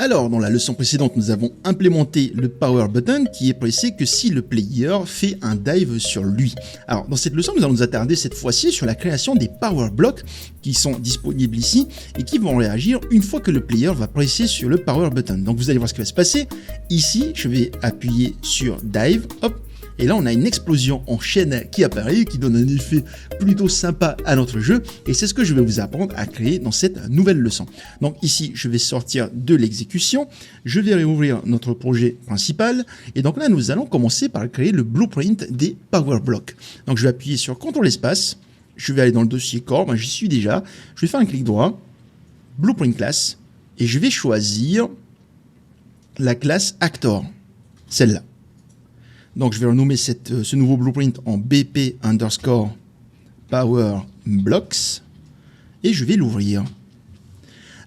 Alors, dans la leçon précédente, nous avons implémenté le Power Button qui est pressé que si le player fait un dive sur lui. Alors, dans cette leçon, nous allons nous attarder cette fois-ci sur la création des Power Blocks qui sont disponibles ici et qui vont réagir une fois que le player va presser sur le Power Button. Donc, vous allez voir ce qui va se passer. Ici, je vais appuyer sur Dive, hop. Et là, on a une explosion en chaîne qui apparaît, qui donne un effet plutôt sympa à notre jeu. Et c'est ce que je vais vous apprendre à créer dans cette nouvelle leçon. Donc ici, je vais sortir de l'exécution. Je vais réouvrir notre projet principal. Et donc là, nous allons commencer par créer le blueprint des Power Blocks. Donc je vais appuyer sur CTRL espace. Je vais aller dans le dossier Core. Ben, j'y suis déjà. Je vais faire un clic droit. Blueprint Class. Et je vais choisir la classe Actor. Celle-là. Donc je vais renommer ce nouveau blueprint en BP _ Power Blocks et je vais l'ouvrir.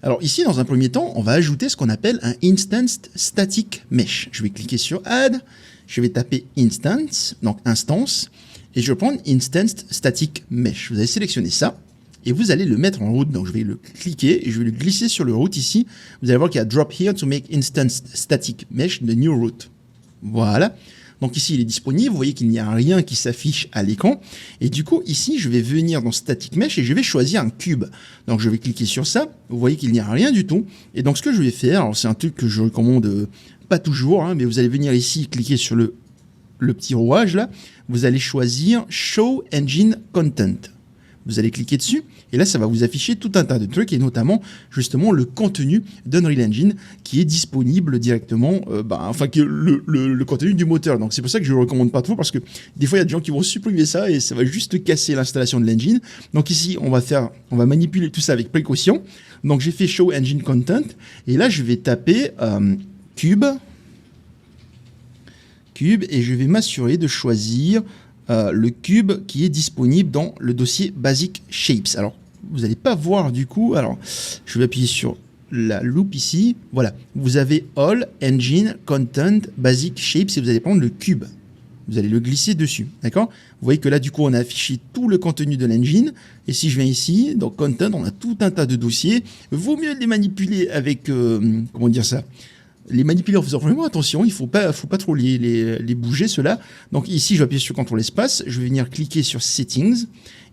Alors ici, dans un premier temps, on va ajouter ce qu'on appelle un Instance Static Mesh. Je vais cliquer sur Add, je vais taper Instance, donc instance, et je vais prendre Instance Static Mesh. Vous allez sélectionner ça et vous allez le mettre en route. Donc je vais le cliquer et je vais le glisser sur le route ici. Vous allez voir qu'il y a Drop here to make Instance Static Mesh the new route. Voilà. Donc ici, il est disponible. Vous voyez qu'il n'y a rien qui s'affiche à l'écran. Et du coup, ici, je vais venir dans Static Mesh et je vais choisir un cube. Donc je vais cliquer sur ça. Vous voyez qu'il n'y a rien du tout. Et donc ce que je vais faire, alors c'est un truc que je recommande pas toujours, hein, mais vous allez venir ici, cliquer sur le petit rouage là. Vous allez choisir Show Engine Content. Vous allez cliquer dessus et là, ça va vous afficher tout un tas de trucs et notamment, justement, le contenu d'Unreal Engine qui est disponible directement, le contenu du moteur. Donc, c'est pour ça que je ne le recommande pas trop parce que des fois, il y a des gens qui vont supprimer ça et ça va juste casser l'installation de l'engine. Donc, ici, on va manipuler tout ça avec précaution. Donc, j'ai fait Show Engine Content et là, je vais taper Cube et je vais m'assurer de choisir le cube qui est disponible dans le dossier Basic Shapes. Alors, vous n'allez pas voir du coup. Alors, je vais appuyer sur la loupe ici. Voilà. Vous avez All, Engine, Content, Basic Shapes et vous allez prendre le cube. Vous allez le glisser dessus. D'accord? Vous voyez que là, du coup, on a affiché tout le contenu de l'engine. Et si je viens ici, dans Content, on a tout un tas de dossiers. Vaut mieux les manipuler avec, comment dire ça? Les manipuler en faisant vraiment attention, il ne faut pas trop les bouger, ceux-là. Donc ici, je vais appuyer sur CTRL espace, je vais venir cliquer sur Settings,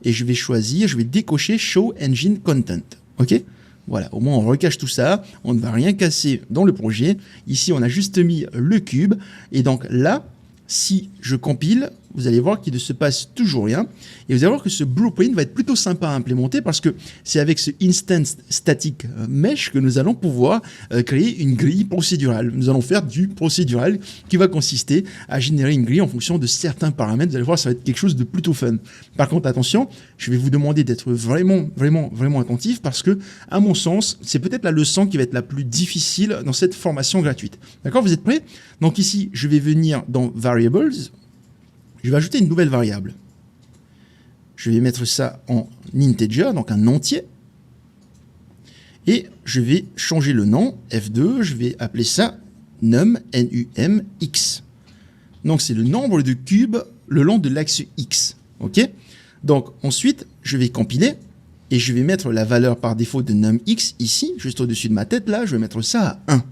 et je vais décocher Show Engine Content. OK? Voilà, au moins on recache tout ça, on ne va rien casser dans le projet. Ici, on a juste mis le cube, et donc là, si je compile, vous allez voir qu'il ne se passe toujours rien. Et vous allez voir que ce blueprint va être plutôt sympa à implémenter parce que c'est avec ce Instance Static Mesh que nous allons pouvoir créer une grille procédurale. Nous allons faire du procédural qui va consister à générer une grille en fonction de certains paramètres. Vous allez voir, ça va être quelque chose de plutôt fun. Par contre, attention, je vais vous demander d'être vraiment attentif parce que, à mon sens, c'est peut-être la leçon qui va être la plus difficile dans cette formation gratuite. D'accord? Vous êtes prêts? Donc ici, je vais venir dans Variables. Je vais ajouter une nouvelle variable. Je vais mettre ça en integer, donc un entier. Et je vais changer le nom, F2, je vais appeler ça num, N-U-M-X. Donc c'est le nombre de cubes le long de l'axe X. OK? Donc ensuite, je vais compiler et je vais mettre la valeur par défaut de numX ici, juste au-dessus de ma tête là, je vais mettre ça à 1.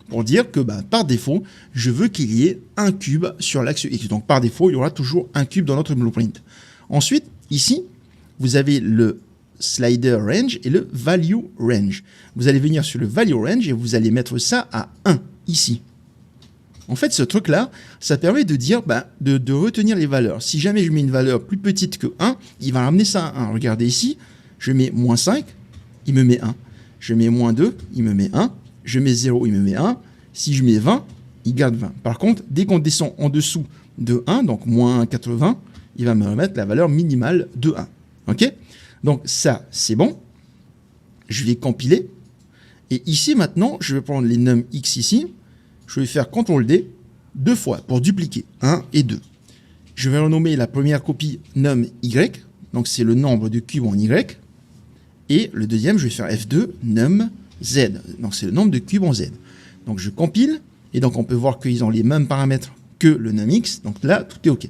Pour dire que par défaut, je veux qu'il y ait un cube sur l'axe X. Donc par défaut, il y aura toujours un cube dans notre blueprint. Ensuite, ici, vous avez le slider range et le value range. Vous allez venir sur le value range et vous allez mettre ça à 1 ici. En fait, ce truc-là, ça permet de dire, de retenir les valeurs. Si jamais je mets une valeur plus petite que 1, il va ramener ça à 1. Regardez ici, je mets moins 5, il me met 1. Je mets moins 2, il me met 1. Je mets 0, il me met 1. Si je mets 20, il garde 20. Par contre, dès qu'on descend en dessous de 1, donc moins 80, il va me remettre la valeur minimale de 1. OK? Donc ça, c'est bon. Je vais compiler. Et ici, maintenant, je vais prendre les num x ici. Je vais faire CTRL-D 2 fois pour dupliquer 1 et 2. Je vais renommer la première copie num y. Donc c'est le nombre de cubes en y. Et le deuxième, je vais faire F2 num Z, donc c'est le nombre de cubes en Z. Donc je compile, et donc on peut voir qu'ils ont les mêmes paramètres que le numX, donc là, tout est OK.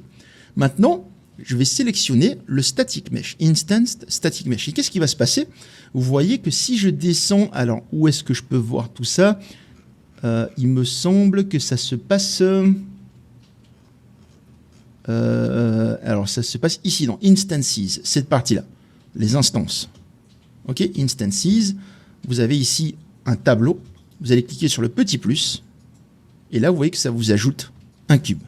Maintenant, je vais sélectionner le Static Mesh, Instance Static Mesh. Et qu'est-ce qui va se passer? Vous voyez que si je descends, alors où est-ce que je peux voir tout ça? Il me semble que ça se passe... alors, ça se passe ici, dans Instances, cette partie-là, les instances. OK, Instances, vous avez ici un tableau. Vous allez cliquer sur le petit plus. Et là, vous voyez que ça vous ajoute un cube.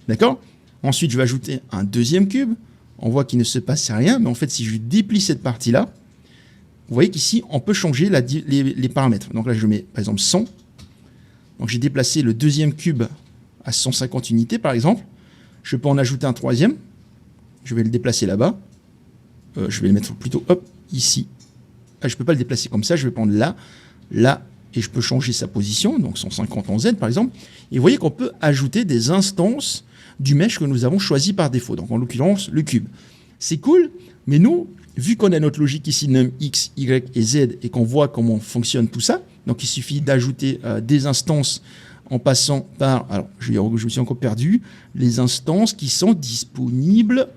D'accord? Ensuite, je vais ajouter un deuxième cube. On voit qu'il ne se passe rien. Mais en fait, si je déplie cette partie-là, vous voyez qu'ici, on peut changer les paramètres. Donc là, je mets, par exemple, 100. Donc, j'ai déplacé le deuxième cube à 150 unités, par exemple. Je peux en ajouter un troisième. Je vais le déplacer là-bas. Je vais le mettre plutôt, hop, ici. Ah, je ne peux pas le déplacer comme ça. Je vais prendre là, là, et je peux changer sa position, donc 150 en Z par exemple. Et vous voyez qu'on peut ajouter des instances du mesh que nous avons choisi par défaut, donc en l'occurrence le cube. C'est cool, mais nous, vu qu'on a notre logique ici num x, y et z et qu'on voit comment fonctionne tout ça, donc il suffit d'ajouter des instances en passant par, alors je me suis encore perdu, les instances qui sont disponibles,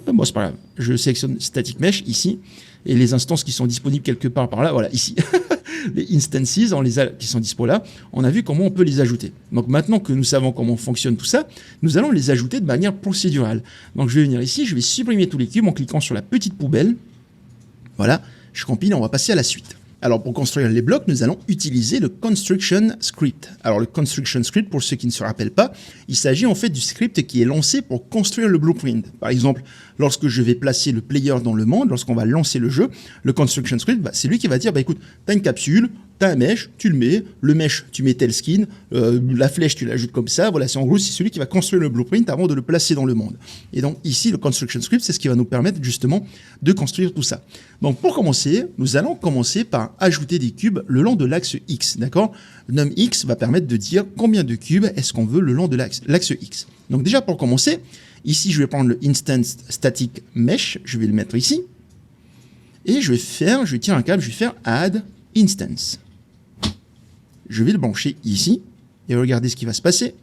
bon c'est pas grave, je sélectionne static mesh ici, et les instances qui sont disponibles quelque part par là, voilà, ici. Les instances, qui sont dispo là, on a vu comment on peut les ajouter. Donc maintenant que nous savons comment fonctionne tout ça, nous allons les ajouter de manière procédurale. Donc je vais venir ici, je vais supprimer tous les cubes en cliquant sur la petite poubelle. Voilà, je compile et on va passer à la suite. Alors pour construire les blocs, nous allons utiliser le construction script. Alors le construction script, pour ceux qui ne se rappellent pas, il s'agit en fait du script qui est lancé pour construire le blueprint. Par exemple, lorsque je vais placer le player dans le monde, lorsqu'on va lancer le jeu, le construction script, c'est lui qui va dire, écoute, tu as une capsule, tu as un mesh, tu le mets, le mesh, tu mets tel skin, la flèche, tu l'ajoutes comme ça. Voilà, c'est en gros, c'est celui qui va construire le blueprint avant de le placer dans le monde. Et donc ici, le construction script, c'est ce qui va nous permettre justement de construire tout ça. Donc pour commencer, nous allons commencer par ajouter des cubes le long de l'axe X, d'accord? Num X va permettre de dire combien de cubes est-ce qu'on veut le long de l'axe X. Donc déjà pour commencer, ici je vais prendre le instance static mesh, je vais le mettre ici, et je vais tirer un câble, je vais faire add instance. Je vais le brancher ici, et regardez ce qui va se passer.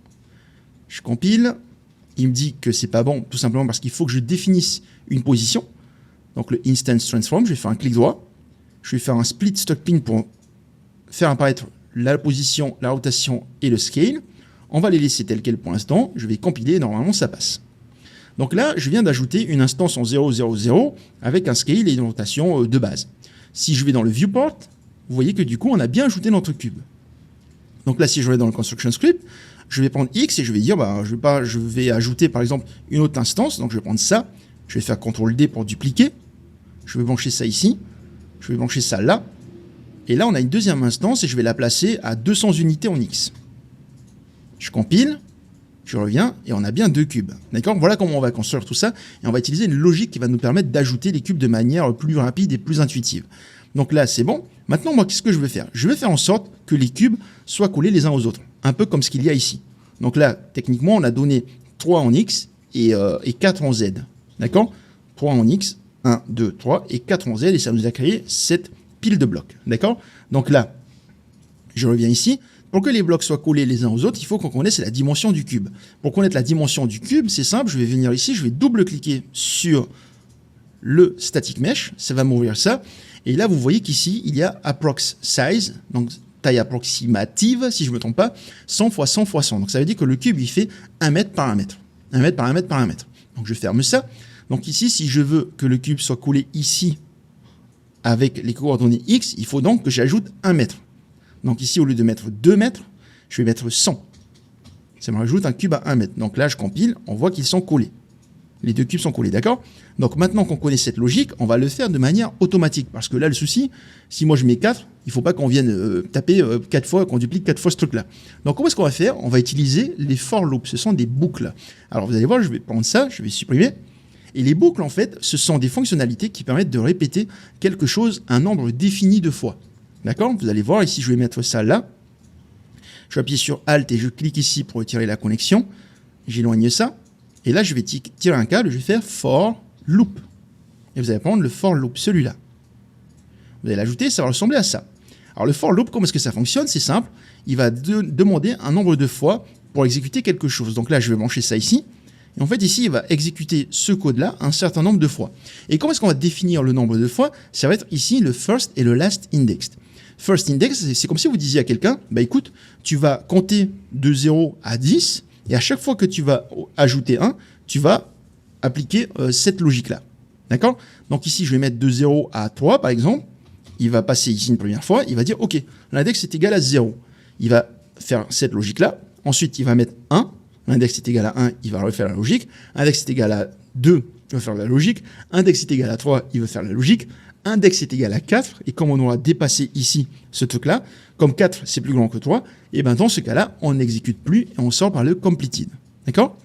Je compile, il me dit que c'est pas bon, tout simplement parce qu'il faut que je définisse une position. Donc le instance transform, je vais faire un clic droit, je vais faire un split stock pin pour faire apparaître la position, la rotation et le scale. On va les laisser tels quels pour l'instant, je vais compiler et normalement ça passe. Donc là, je viens d'ajouter une instance en 0, 0, 0 avec un scale et une rotation de base. Si je vais dans le viewport, vous voyez que du coup, on a bien ajouté notre cube. Donc là, si je vais dans le construction script, je vais prendre X et je vais dire, je vais ajouter par exemple une autre instance. Donc je vais prendre ça, je vais faire CTRL D pour dupliquer. Je vais brancher ça ici, je vais brancher ça là. Et là, on a une deuxième instance et je vais la placer à 200 unités en X. Je compile, je reviens et on a bien deux cubes. D'accord? Voilà comment on va construire tout ça. Et on va utiliser une logique qui va nous permettre d'ajouter les cubes de manière plus rapide et plus intuitive. Donc là, c'est bon. Maintenant, moi, qu'est-ce que je vais faire? Je vais faire en sorte que les cubes soient collés les uns aux autres. Un peu comme ce qu'il y a ici. Donc là, techniquement, on a donné 3 en X et 4 en Z. D'accord? 3 en X, 1, 2, 3 et 4 en Z. Et ça nous a créé cette pile de blocs. D'accord? Donc là, je reviens ici. Pour que les blocs soient collés les uns aux autres, il faut qu'on connaisse la dimension du cube. Pour connaître la dimension du cube, c'est simple. Je vais venir ici, je vais double-cliquer sur le static mesh. Ça va m'ouvrir ça. Et là, vous voyez qu'ici, il y a approx size, donc taille approximative, si je ne me trompe pas, 100 x 100 x 100. Donc ça veut dire que le cube, il fait 1 mètre par 1 mètre. 1 mètre par 1 mètre par 1 mètre. Donc je ferme ça. Donc ici, si je veux que le cube soit collé ici avec les coordonnées X, il faut donc que j'ajoute 1 mètre. Donc ici, au lieu de mettre 2 mètres, je vais mettre 100. Ça me rajoute un cube à 1 mètre. Donc là, je compile, on voit qu'ils sont collés. Les deux cubes sont collés, d'accord? Donc maintenant qu'on connaît cette logique, on va le faire de manière automatique. Parce que là, le souci, si moi je mets 4, il ne faut pas qu'on vienne taper 4 fois, qu'on duplique 4 fois ce truc-là. Donc comment est-ce qu'on va faire? On va utiliser les for loops. Ce sont des boucles. Alors vous allez voir, je vais prendre ça, je vais supprimer. Et les boucles, en fait, ce sont des fonctionnalités qui permettent de répéter quelque chose un nombre défini de fois. D'accord? Vous allez voir, ici, je vais mettre ça là. Je vais appuyer sur Alt et je clique ici pour retirer la connexion. J'éloigne ça. Et là, je vais tirer un câble, je vais faire for loop. Et vous allez prendre le for loop, celui-là. Vous allez l'ajouter, ça va ressembler à ça. Alors le for loop, comment est-ce que ça fonctionne? C'est simple. Il va demander un nombre de fois pour exécuter quelque chose. Donc là, je vais brancher ça ici. Et en fait, ici, il va exécuter ce code-là un certain nombre de fois. Et comment est-ce qu'on va définir le nombre de fois? Ça va être ici le first et le last indexed. first index, c'est comme si vous disiez à quelqu'un, bah écoute, tu vas compter de 0 à 10, et à chaque fois que tu vas ajouter 1, tu vas appliquer cette logique-là. D'accord? Donc ici, je vais mettre de 0 à 3, par exemple. Il va passer ici une première fois, il va dire, OK, l'index est égal à 0. Il va faire cette logique-là. Ensuite, il va mettre 1. L'index est égal à 1, il va refaire la logique. Index est égal à 2, il va faire la logique. Index est égal à 3, il va faire la logique. Index est égal à 4, et comme on aura dépassé ici ce truc-là, comme 4 c'est plus grand que 3, et bien dans ce cas-là, on n'exécute plus et on sort par le completed. D'accord?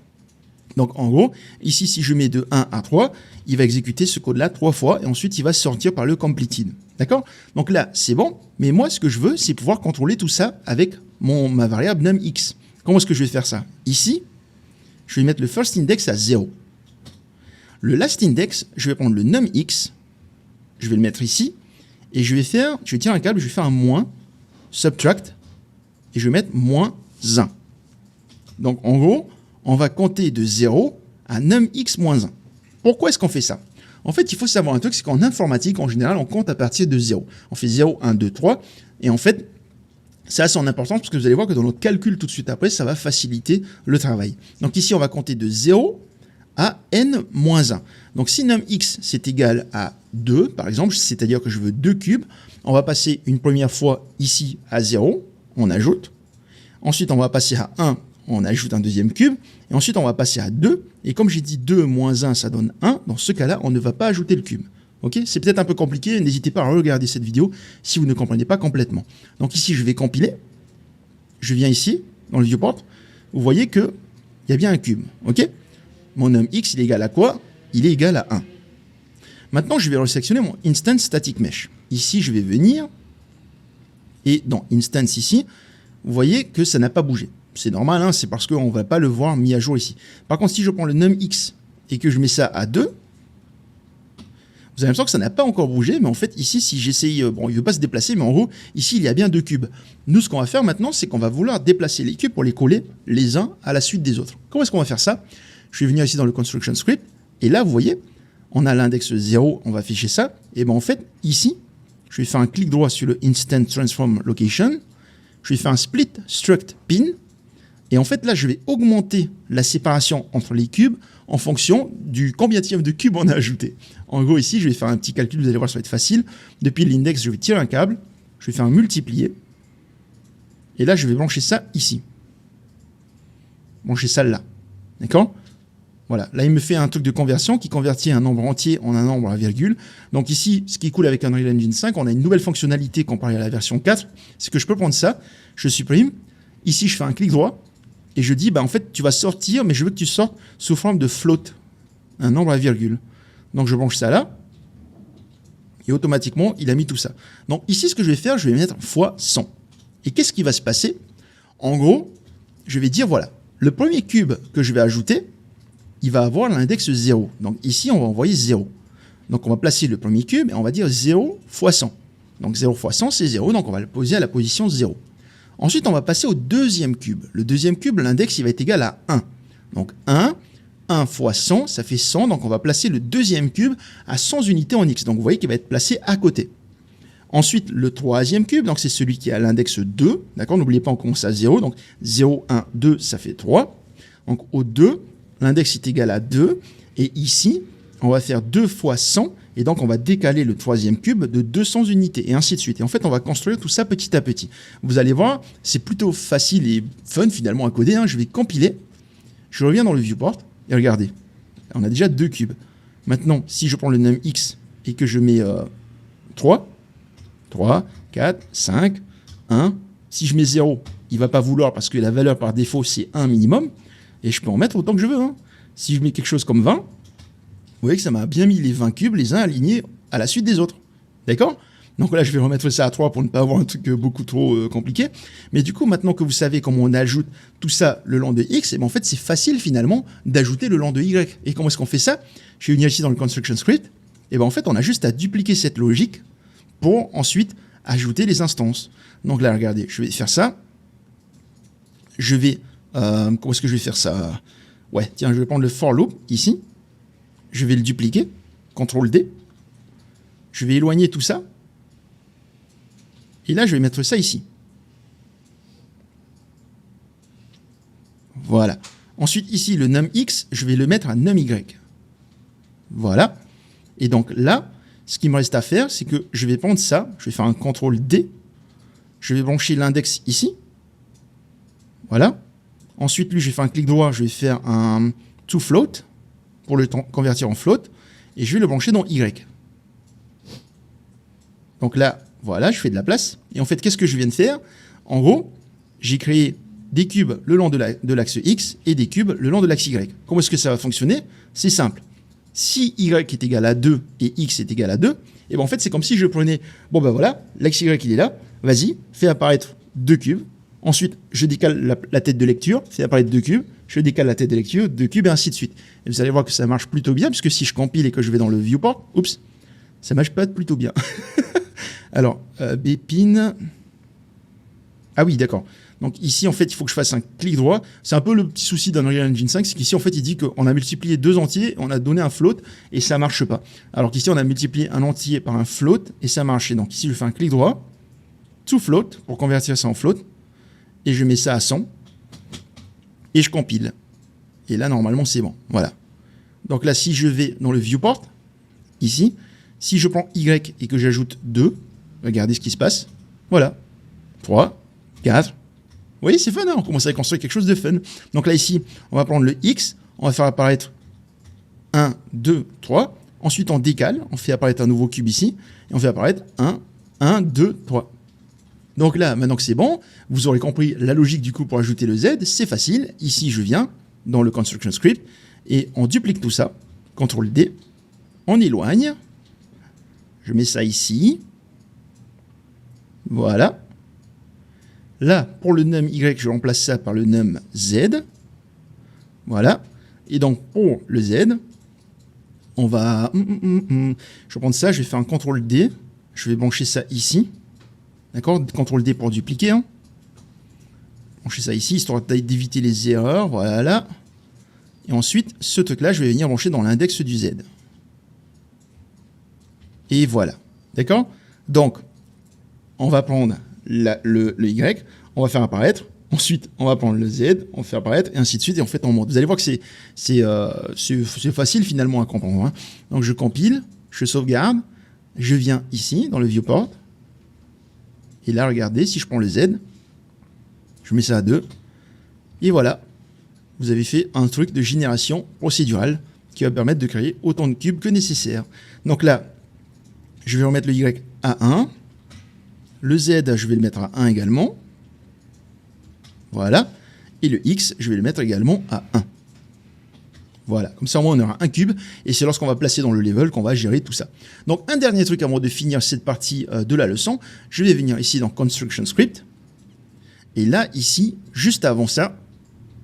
Donc en gros, ici si je mets de 1 à 3, il va exécuter ce code-là 3 fois, et ensuite il va sortir par le completed. D'accord? Donc là, c'est bon, mais moi ce que je veux, c'est pouvoir contrôler tout ça avec ma variable numx. Comment est-ce que je vais faire ça? Ici, je vais mettre le first index à 0. Le last index, je vais prendre le numx, je vais le mettre ici, et je vais tirer un câble, je vais faire un moins, subtract, et je vais mettre moins 1. Donc en gros, on va compter de 0 à numx moins 1. Pourquoi est-ce qu'on fait ça? En fait, il faut savoir un truc, c'est qu'en informatique, en général, on compte à partir de 0. On fait 0, 1, 2, 3, et en fait, ça a son importance parce que vous allez voir que dans notre calcul tout de suite après, ça va faciliter le travail. Donc ici, on va compter de 0 à n-1. Donc si numx c'est égal à 2, par exemple, c'est-à-dire que je veux 2 cubes, on va passer une première fois ici à 0, on ajoute. Ensuite, on va passer à 1, on ajoute un deuxième cube. Et ensuite, on va passer à 2. Et comme j'ai dit 2 moins 1, ça donne 1. Dans ce cas-là, on ne va pas ajouter le cube. Okay, c'est peut-être un peu compliqué, n'hésitez pas à regarder cette vidéo si vous ne comprenez pas complètement. Donc ici, je vais compiler. Je viens ici, dans le viewport. Vous voyez qu'il y a bien un cube. Okay, mon numx, il est égal à quoi? Il est égal à 1. Maintenant, je vais resélectionner mon instance static mesh. Ici, je vais venir. Et dans instance ici, vous voyez que ça n'a pas bougé. C'est normal, hein, c'est parce qu'on ne va pas le voir mis à jour ici. Par contre, si je prends le numx et que je mets ça à 2, vous avez l'impression que ça n'a pas encore bougé, mais en fait, ici, si j'essaye... Bon, il ne veut pas se déplacer, mais en gros, ici, il y a bien 2 cubes. Nous, ce qu'on va faire maintenant, c'est qu'on va vouloir déplacer les cubes pour les coller les uns à la suite des autres. Comment est-ce qu'on va faire ça? Je vais venir ici dans le construction script, et là, vous voyez, on a l'index 0, on va afficher ça, et bien en fait, ici, je vais faire un clic droit sur le Instant Transform Location, je vais faire un split struct pin, et en fait, là, je vais augmenter la séparation entre les cubes en fonction du combienième de cubes on a ajouté. En gros, ici, je vais faire un petit calcul, vous allez voir, ça va être facile. Depuis l'index, je vais tirer un câble, je vais faire un multiplier, et là, je vais brancher ça ici. Brancher ça là. D'accord? Voilà, là, il me fait un truc de conversion qui convertit un nombre entier en un nombre à virgule. Donc ici, ce qui est cool avec Unreal Engine 5, on a une nouvelle fonctionnalité comparée à la version 4, c'est que je peux prendre ça, je supprime, ici, je fais un clic droit, et je dis, bah, en fait, tu vas sortir, mais je veux que tu sortes sous forme de float, un nombre à virgule. Donc, je branche ça là, et automatiquement, il a mis tout ça. Donc, ici, ce que je vais faire, je vais mettre fois 100. Et qu'est-ce qui va se passer? En gros, je vais dire, voilà, le premier cube que je vais ajouter, il va avoir l'index 0. Donc, ici, on va envoyer 0. Donc, on va placer le premier cube, et on va dire 0 fois 100. Donc, 0 fois 100, c'est 0, donc on va le poser à la position 0. Ensuite, on va passer au deuxième cube. Le deuxième cube, l'index, il va être égal à 1. Donc 1 fois 100, ça fait 100. Donc on va placer le deuxième cube à 100 unités en x. Donc vous voyez qu'il va être placé à côté. Ensuite, le troisième cube, donc c'est celui qui a l'index 2. D'accord, n'oubliez pas, on commence à 0. Donc 0, 1, 2, ça fait 3. Donc au 2, l'index est égal à 2. Et ici, on va faire 2 fois 100. Et donc, on va décaler le troisième cube de 200 unités, et ainsi de suite. Et en fait, on va construire tout ça petit à petit. Vous allez voir, c'est plutôt facile et fun, finalement, à coder. Hein. Je vais compiler. Je reviens dans le viewport, et regardez. On a déjà 2 cubes. Maintenant, si je prends le numx et que je mets 3, 4, 5, 1. Si je mets 0, il ne va pas vouloir parce que la valeur par défaut, c'est 1 minimum. Et je peux en mettre autant que je veux. Hein. Si je mets quelque chose comme 20, vous voyez que ça m'a bien mis les 20 cubes, les uns alignés à la suite des autres. D'accord? Donc là, je vais remettre ça à 3 pour ne pas avoir un truc beaucoup trop compliqué. Mais du coup, maintenant que vous savez comment on ajoute tout ça le long de X, et bien en fait, c'est facile finalement d'ajouter le long de Y. Et comment est-ce qu'on fait ça? Je vais venir ici dans le Construction Script. Et bien en fait, on a juste à dupliquer cette logique pour ensuite ajouter les instances. Donc là, regardez, je vais faire ça. Je vais... comment est-ce que je vais faire ça? Ouais, tiens, je vais prendre le for loop ici. Je vais le dupliquer, CTRL D. Je vais éloigner tout ça. Et là, je vais mettre ça ici. Voilà. Ensuite, ici, le num x, je vais le mettre à num y. Voilà. Et donc là, ce qui me reste à faire, c'est que je vais prendre ça, je vais faire un CTRL D, je vais brancher l'index ici. Voilà. Ensuite, lui, je vais faire un clic droit, je vais faire un toFloat pour le convertir en float, et je vais le brancher dans Y. Donc là, voilà, je fais de la place. Et en fait, qu'est-ce que je viens de faire? En gros, j'ai créé des cubes le long de l'axe X et des cubes le long de l'axe Y. Comment est-ce que ça va fonctionner? C'est simple. Si Y est égal à 2 et X est égal à 2, et ben en fait, c'est comme si je prenais, bon ben voilà, l'axe Y il est là, vas-y, fais apparaître 2 cubes. Ensuite, je décale la tête de lecture, fais apparaître 2 cubes, je décale la tête de lecture, 2 cubes et ainsi de suite. Et vous allez voir que ça marche plutôt bien, puisque si je compile et que je vais dans le viewport, oups, ça marche pas plutôt bien. Alors, Bépine. Ah oui, d'accord. Donc ici, en fait, il faut que je fasse un clic droit. C'est un peu le petit souci d'Unreal Engine 5, c'est qu'ici, en fait, il dit qu'on a multiplié 2 entiers, on a donné un float, et ça marche pas. Alors qu'ici, on a multiplié un entier par un float, et ça marche. Et donc ici, je fais un clic droit, toFloat, pour convertir ça en float, et je mets ça à 100, et je compile. Et là, normalement, c'est bon. Voilà. Donc là, si je vais dans le viewport, ici, si je prends Y et que j'ajoute 2, regardez ce qui se passe. Voilà. 3, 4. Vous voyez, c'est fun, hein, on commence à construire quelque chose de fun. Donc là, ici, on va prendre le X, on va faire apparaître 1, 2, 3. Ensuite, on décale, on fait apparaître un nouveau cube ici, et on fait apparaître 1, 1, 2, 3. Donc là, maintenant que c'est bon, vous aurez compris la logique du coup pour ajouter le Z, c'est facile. Ici, je viens dans le construction script, et on duplique tout ça, CTRL D, on éloigne, je mets ça ici, voilà. Là, pour le num Y, je remplace ça par le num Z, voilà. Et donc, pour le Z, on va... Je vais prendre ça, je vais faire un CTRL D, je vais brancher ça ici, d'accord, CTRL D pour dupliquer, hein. Brancher ça ici, histoire d'éviter les erreurs, voilà. Et ensuite, ce truc-là, je vais venir brancher dans l'index du Z. Et voilà. D'accord? Donc, on va prendre le Y, on va faire apparaître. Ensuite, on va prendre le Z, on fait apparaître, et ainsi de suite. Et en fait, on monte. Vous allez voir que c'est facile finalement à comprendre, hein. Donc, je compile, je sauvegarde, je viens ici, dans le viewport. Et là, regardez, si je prends le Z, je mets ça à 2. Et voilà. Vous avez fait un truc de génération procédurale qui va permettre de créer autant de cubes que nécessaire. Donc là, je vais remettre le Y à 1. Le Z, je vais le mettre à 1 également. Voilà. Et le X, je vais le mettre également à 1. Voilà. Comme ça, au moins, on aura un cube. Et c'est lorsqu'on va placer dans le level qu'on va gérer tout ça. Donc, un dernier truc avant de finir cette partie de la leçon. Je vais venir ici dans Construction Script. Et là, ici, juste avant ça,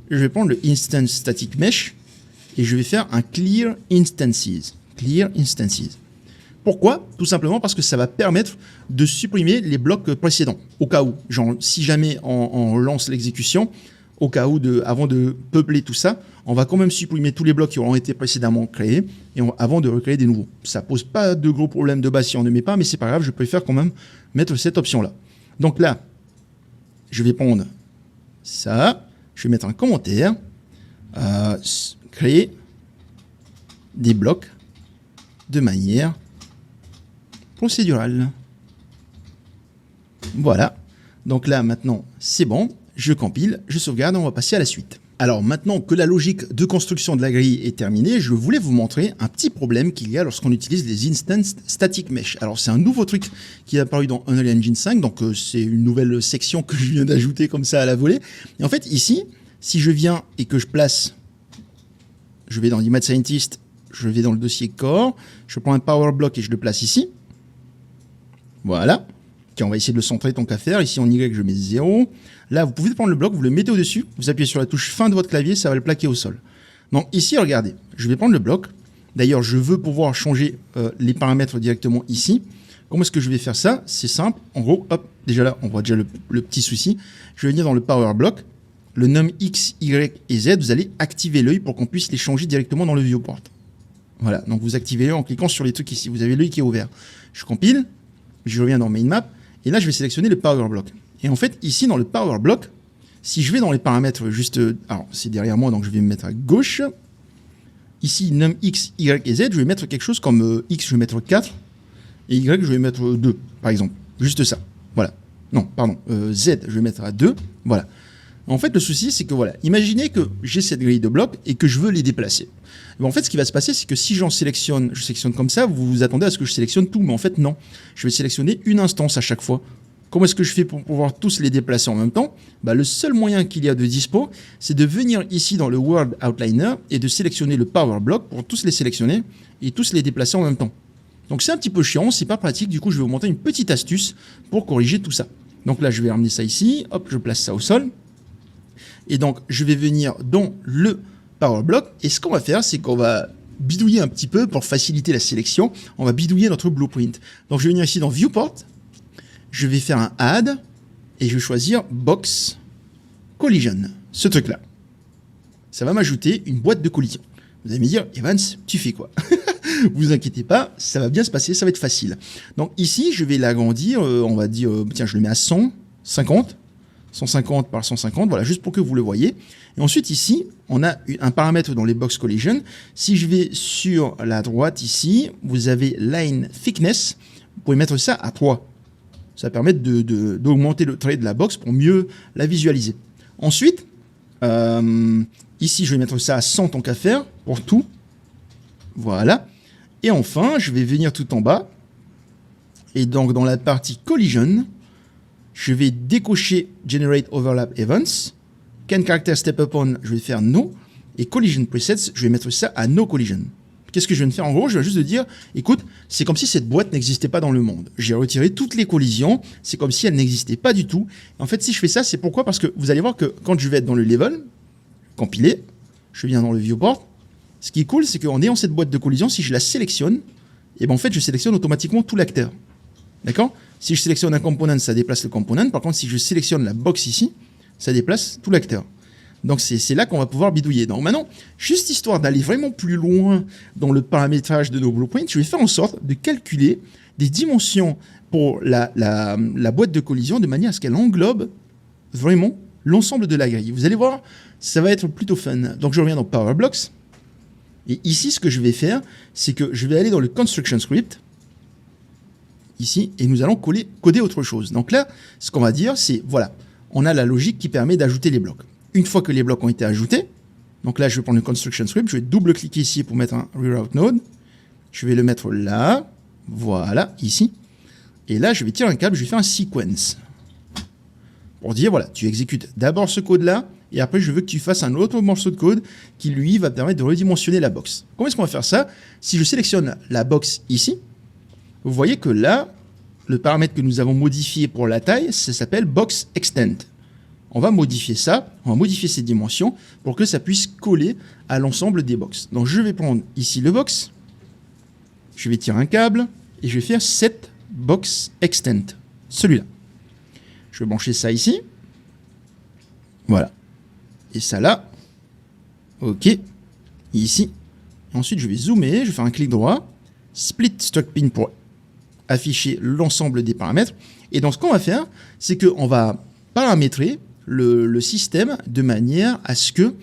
je vais prendre le Instance Static Mesh et je vais faire un Clear Instances. Clear Instances. Pourquoi? Tout simplement parce que ça va permettre de supprimer les blocs précédents. Au cas où, genre, si jamais on lance l'exécution, au cas où, avant de peupler tout ça, on va quand même supprimer tous les blocs qui auront été précédemment créés et avant de recréer des nouveaux. Ça pose pas de gros problèmes de base si on ne met pas, mais c'est pas grave, je préfère quand même mettre cette option-là. Donc là, je vais prendre ça. Je vais mettre un commentaire, créer des blocs de manière procédurale. Voilà. Donc là, maintenant, c'est bon. Je compile, je sauvegarde, on va passer à la suite. Alors maintenant que la logique de construction de la grille est terminée, je voulais vous montrer un petit problème qu'il y a lorsqu'on utilise les Instance Static Mesh. Alors c'est un nouveau truc qui est apparu dans Unreal Engine 5, donc c'est une nouvelle section que je viens d'ajouter comme ça à la volée. Et en fait ici, si je viens et que je place, je vais dans l'Image Scientist, je vais dans le dossier Core, je prends un Power Block et je le place ici. Voilà. Tiens, on va essayer de le centrer tant qu'à faire. Ici en Y, je mets 0. Là, vous pouvez prendre le bloc, vous le mettez au-dessus, vous appuyez sur la touche fin de votre clavier, ça va le plaquer au sol. Donc ici, regardez, je vais prendre le bloc. D'ailleurs, je veux pouvoir changer les paramètres directement ici. Comment est-ce que je vais faire ça? C'est simple. En gros, hop, déjà là, on voit déjà le petit souci. Je vais venir dans le Power Block. Le num X, Y et Z, vous allez activer l'œil pour qu'on puisse les changer directement dans le viewport. Voilà, donc vous activez l'œil en cliquant sur les trucs ici. Vous avez l'œil qui est ouvert. Je compile, je reviens dans Main Map. Et là, je vais sélectionner le power block. Et en fait, ici, dans le power block, si je vais dans les paramètres juste... Alors, c'est derrière moi, donc je vais me mettre à gauche. Ici, num x, y et z, je vais mettre quelque chose comme x, je vais mettre 4. Et y, je vais mettre 2, par exemple. Juste ça. Voilà. Non, pardon. Z, je vais mettre à 2. Voilà. En fait, le souci, c'est que voilà, imaginez que j'ai cette grille de blocs et que je veux les déplacer. Et en fait, ce qui va se passer, c'est que si je sélectionne comme ça, vous vous attendez à ce que je sélectionne tout, mais en fait, non. Je vais sélectionner une instance à chaque fois. Comment est-ce que je fais pour pouvoir tous les déplacer en même temps? Le seul moyen qu'il y a de dispo, c'est de venir ici dans le World Outliner et de sélectionner le Power Block pour tous les sélectionner et tous les déplacer en même temps. Donc c'est un petit peu chiant, c'est pas pratique, du coup je vais vous montrer une petite astuce pour corriger tout ça. Donc là je vais ramener ça ici, hop, je place ça au sol. Et donc je vais venir dans le Power Block et ce qu'on va faire, c'est qu'on va bidouiller un petit peu pour faciliter la sélection, on va bidouiller notre blueprint. Donc je vais venir ici dans Viewport. Je vais faire un add et je vais choisir box collision, ce truc-là. Ça va m'ajouter une boîte de collision. Vous allez me dire, Evans, tu fais quoi? Vous inquiétez pas, ça va bien se passer, ça va être facile. Donc ici, je vais l'agrandir, on va dire, tiens, je le mets à 150, 150 par 150, voilà, juste pour que vous le voyez. Et ensuite ici, on a un paramètre dans les box collision. Si je vais sur la droite ici, vous avez line thickness, vous pouvez mettre ça à 3. Ça va permettre d'augmenter le trait de la box pour mieux la visualiser. Ensuite, ici, je vais mettre ça à 100 tant qu'à faire pour tout. Voilà. Et enfin, je vais venir tout en bas. Et donc, dans la partie collision, je vais décocher Generate Overlap Events. Can Character Step Upon, je vais faire No. Et Collision Presets, je vais mettre ça à No Collision. Qu'est-ce que je viens de faire? En gros, je viens juste de dire, écoute, c'est comme si cette boîte n'existait pas dans le monde. J'ai retiré toutes les collisions, c'est comme si elles n'existaient pas du tout. En fait, si je fais ça, c'est pourquoi? Parce que vous allez voir que quand je vais être dans le level, compiler, je viens dans le viewport. Ce qui est cool, c'est qu'en ayant cette boîte de collision, si je la sélectionne, et ben en fait, je sélectionne automatiquement tout l'acteur. D'accord? Si je sélectionne un component, ça déplace le component. Par contre, si je sélectionne la box ici, ça déplace tout l'acteur. Donc c'est là qu'on va pouvoir bidouiller. Donc maintenant, juste histoire d'aller vraiment plus loin dans le paramétrage de nos blueprints, je vais faire en sorte de calculer des dimensions pour la boîte de collision de manière à ce qu'elle englobe vraiment l'ensemble de la grille. Vous allez voir, ça va être plutôt fun. Donc je reviens dans Power Blocks. Et ici, ce que je vais faire, c'est que je vais aller dans le Construction Script, ici, et nous allons coder autre chose. Donc là, ce qu'on va dire, c'est, voilà, on a la logique qui permet d'ajouter les blocs. Une fois que les blocs ont été ajoutés, donc là, je vais prendre le Construction Script, je vais double-cliquer ici pour mettre un Reroute Node. Je vais le mettre là, voilà, ici. Et là, je vais tirer un câble, je vais faire un Sequence. Pour dire, voilà, tu exécutes d'abord ce code-là, et après, je veux que tu fasses un autre morceau de code qui, lui, va permettre de redimensionner la box. Comment est-ce qu'on va faire ça? Si je sélectionne la box ici, vous voyez que là, le paramètre que nous avons modifié pour la taille, ça s'appelle Box Extend. On va modifier ça, on va modifier ces dimensions pour que ça puisse coller à l'ensemble des box. Donc je vais prendre ici le box, je vais tirer un câble et je vais faire Set Box Extend, celui-là. Je vais brancher ça ici, voilà, et ça là, ok, ici. Ensuite je vais zoomer, je vais faire un clic droit, Split Struct Pin pour afficher l'ensemble des paramètres. Et donc ce qu'on va faire, c'est qu'on va paramétrer le système de manière à ce que,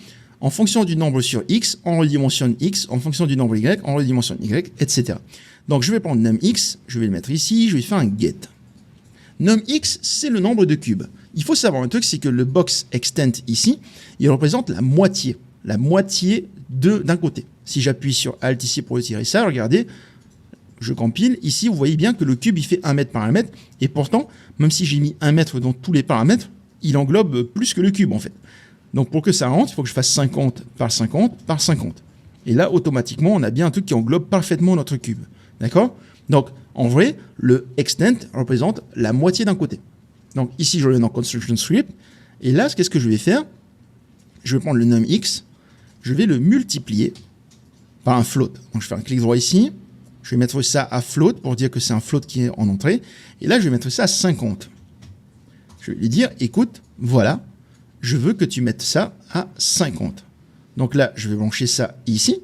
en fonction du nombre sur X, on redimensionne X, en fonction du nombre Y, on redimensionne Y, etc. Donc je vais prendre numX, je vais le mettre ici, je vais faire un get. numX, c'est le nombre de cubes. Il faut savoir un truc, c'est que le box extent ici, il représente la moitié d'un côté. Si j'appuie sur Alt ici pour retirer ça, regardez, je compile. Ici, vous voyez bien que le cube, il fait 1 mètre par 1 mètre. Et pourtant, même si j'ai mis 1 mètre dans tous les paramètres, il englobe plus que le cube, en fait. Donc, pour que ça rentre, il faut que je fasse 50 par 50 par 50. Et là, automatiquement, on a bien un truc qui englobe parfaitement notre cube. D'accord? Donc, en vrai, le extent représente la moitié d'un côté. Donc, ici, je reviens dans Construction Script. Et là, qu'est-ce que je vais faire? Je vais prendre le numX. Je vais le multiplier par un float. Donc, je fais un clic droit ici. Je vais mettre ça à float pour dire que c'est un float qui est en entrée. Et là, je vais mettre ça à 50. Je vais lui dire, écoute, voilà, je veux que tu mettes ça à 50. Donc là, je vais brancher ça ici.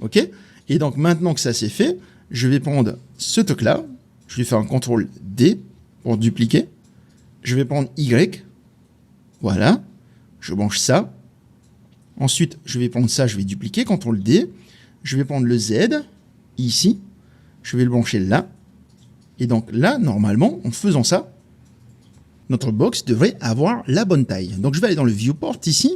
OK? Et donc, maintenant que ça c'est fait, je vais prendre ce truc-là. Je vais faire un CTRL D pour dupliquer. Je vais prendre Y. Voilà. Je branche ça. Ensuite, je vais prendre ça, je vais dupliquer, CTRL D. Je vais prendre le Z, ici. Je vais le brancher là. Et donc là, normalement, en faisant ça, notre box devrait avoir la bonne taille. Donc je vais aller dans le viewport ici.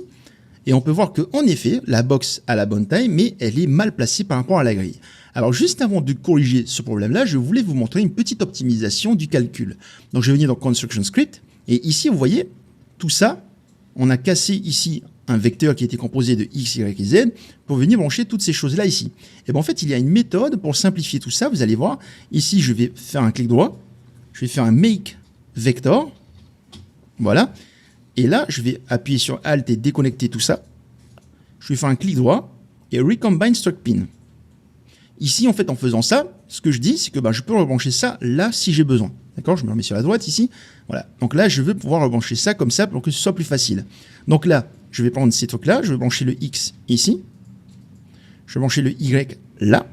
Et on peut voir qu'en effet, la box a la bonne taille, mais elle est mal placée par rapport à la grille. Alors juste avant de corriger ce problème-là, je voulais vous montrer une petite optimisation du calcul. Donc je vais venir dans Construction Script. Et ici, vous voyez, tout ça, on a cassé ici un vecteur qui était composé de X, Y et Z pour venir brancher toutes ces choses-là ici. Et bien en fait, il y a une méthode pour simplifier tout ça. Vous allez voir, ici, je vais faire un clic droit. Je vais faire un Make Vector. Voilà. Et là, je vais appuyer sur Alt et déconnecter tout ça. Je vais faire un clic droit et Recombine Struct Pin. Ici, en fait, en faisant ça, ce que je dis, c'est que je peux rebrancher ça là si j'ai besoin. D'accord? Je me remets sur la droite ici. Voilà. Donc là, je veux pouvoir rebrancher ça comme ça pour que ce soit plus facile. Donc là, je vais prendre ces trucs-là. Je vais brancher le X ici. Je vais brancher le Y là.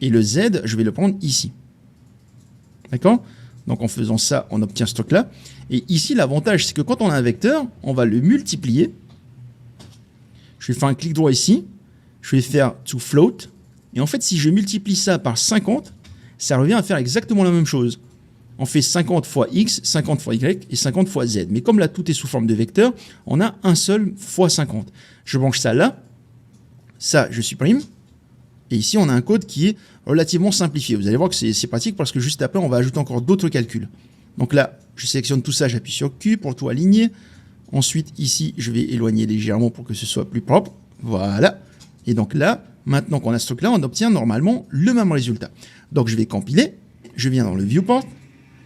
Et le Z, je vais le prendre ici. D'accord? Donc en faisant ça, on obtient ce truc-là. Et ici, l'avantage, c'est que quand on a un vecteur, on va le multiplier. Je vais faire un clic droit ici. Je vais faire to float. Et en fait, si je multiplie ça par 50, ça revient à faire exactement la même chose. On fait 50 fois X, 50 fois Y et 50 fois Z. Mais comme là, tout est sous forme de vecteur, on a un seul fois 50. Je branche ça là. Ça, je supprime. Et ici, on a un code qui est relativement simplifié. Vous allez voir que c'est pratique parce que juste après, on va ajouter encore d'autres calculs. Donc là, je sélectionne tout ça, j'appuie sur Q pour tout aligner. Ensuite, ici, je vais éloigner légèrement pour que ce soit plus propre. Voilà. Et donc là, maintenant qu'on a ce truc-là, on obtient normalement le même résultat. Donc je vais compiler. Je viens dans le viewport.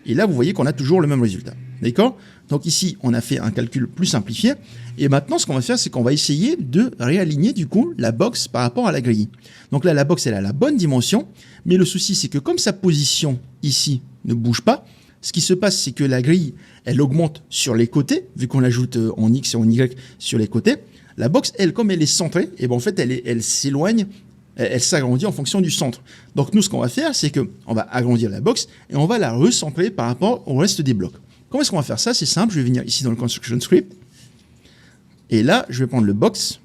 Et là, vous voyez qu'on a toujours le même résultat. D'accord? Donc ici, on a fait un calcul plus simplifié. Et maintenant, ce qu'on va faire, c'est qu'on va essayer de réaligner du coup la box par rapport à la grille. Donc là, la box, elle a la bonne dimension. Mais le souci, c'est que comme sa position ici ne bouge pas, ce qui se passe, c'est que la grille, elle augmente sur les côtés, vu qu'on l'ajoute en X et en Y sur les côtés. La box, elle, comme elle est centrée, et ben en fait, elle s'éloigne, elle s'agrandit en fonction du centre. Donc nous, ce qu'on va faire, c'est qu'on va agrandir la box et on va la recentrer par rapport au reste des blocs. Comment est-ce qu'on va faire ça? C'est simple, je vais venir ici dans le Construction Script. Et là, je vais prendre le box,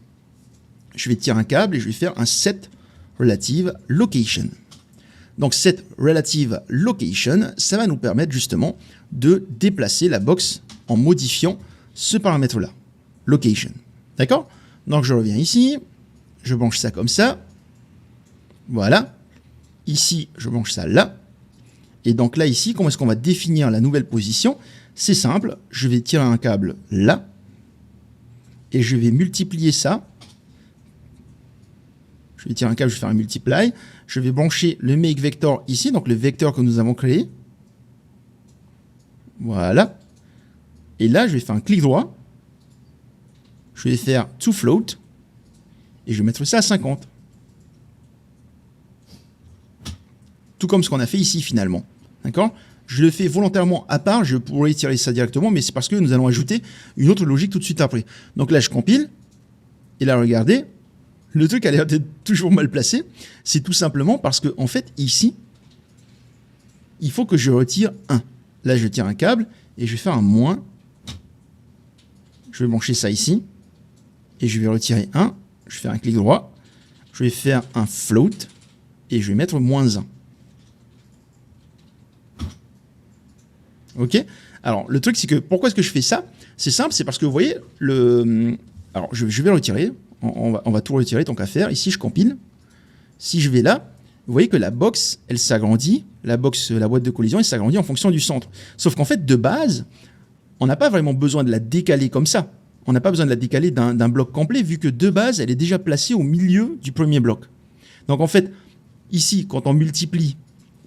je vais tirer un câble et je vais faire un Set Relative Location. Donc Set Relative Location, ça va nous permettre justement de déplacer la box en modifiant ce paramètre-là, Location. D'accord? Donc je reviens ici, je branche ça comme ça. Voilà. Ici, je branche ça là. Et donc là, ici, comment est-ce qu'on va définir la nouvelle position? C'est simple, je vais tirer un câble là. Et je vais multiplier ça. Je vais tirer un câble, je vais faire un multiply. Je vais brancher le make vector ici, donc le vecteur que nous avons créé. Voilà. Et là, je vais faire un clic droit. Je vais faire to float. Et je vais mettre ça à 50. Tout comme ce qu'on a fait ici finalement. D'accord? Je le fais volontairement à part, je pourrais tirer ça directement, mais c'est parce que nous allons ajouter une autre logique tout de suite après. Donc là, je compile. Et là, regardez, le truc a l'air d'être toujours mal placé. C'est tout simplement parce que, en fait, ici, il faut que je retire 1. Là, je tire un câble et je vais faire un moins. Je vais brancher ça ici. Et je vais retirer 1. Je vais faire un clic droit. Je vais faire un float. Et je vais mettre moins 1. Ok? Alors, le truc, c'est que pourquoi est-ce que je fais ça? C'est simple, c'est parce que vous voyez, alors je vais le retirer. On va tout retirer, tant qu'à faire. Ici, je compile. Si je vais là, vous voyez que la box, elle s'agrandit. La box, la boîte de collision, elle s'agrandit en fonction du centre. Sauf qu'en fait, de base, on n'a pas vraiment besoin de la décaler comme ça. On n'a pas besoin de la décaler d'un bloc complet, vu que de base, elle est déjà placée au milieu du premier bloc. Donc en fait, ici, quand on multiplie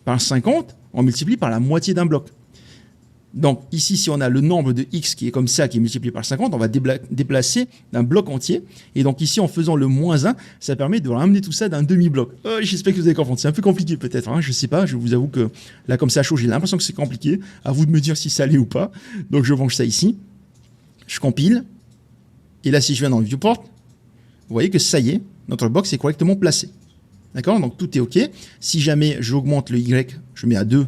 par 50, on multiplie par la moitié d'un bloc. Donc ici, si on a le nombre de x qui est comme ça, qui est multiplié par 50, on va déplacer d'un bloc entier. Et donc ici, en faisant le moins 1, ça permet de ramener tout ça d'un demi-bloc. J'espère que vous avez compris. C'est un peu compliqué peut-être, hein, je ne sais pas. Je vous avoue que là, comme ça, chaud, j'ai l'impression que c'est compliqué. À vous de me dire si ça allait ou pas. Donc je branche ça ici. Je compile. Et là, si je viens dans le viewport, vous voyez que ça y est, notre box est correctement placée. D'accord? Donc tout est OK. Si jamais j'augmente le Y, je mets à 2,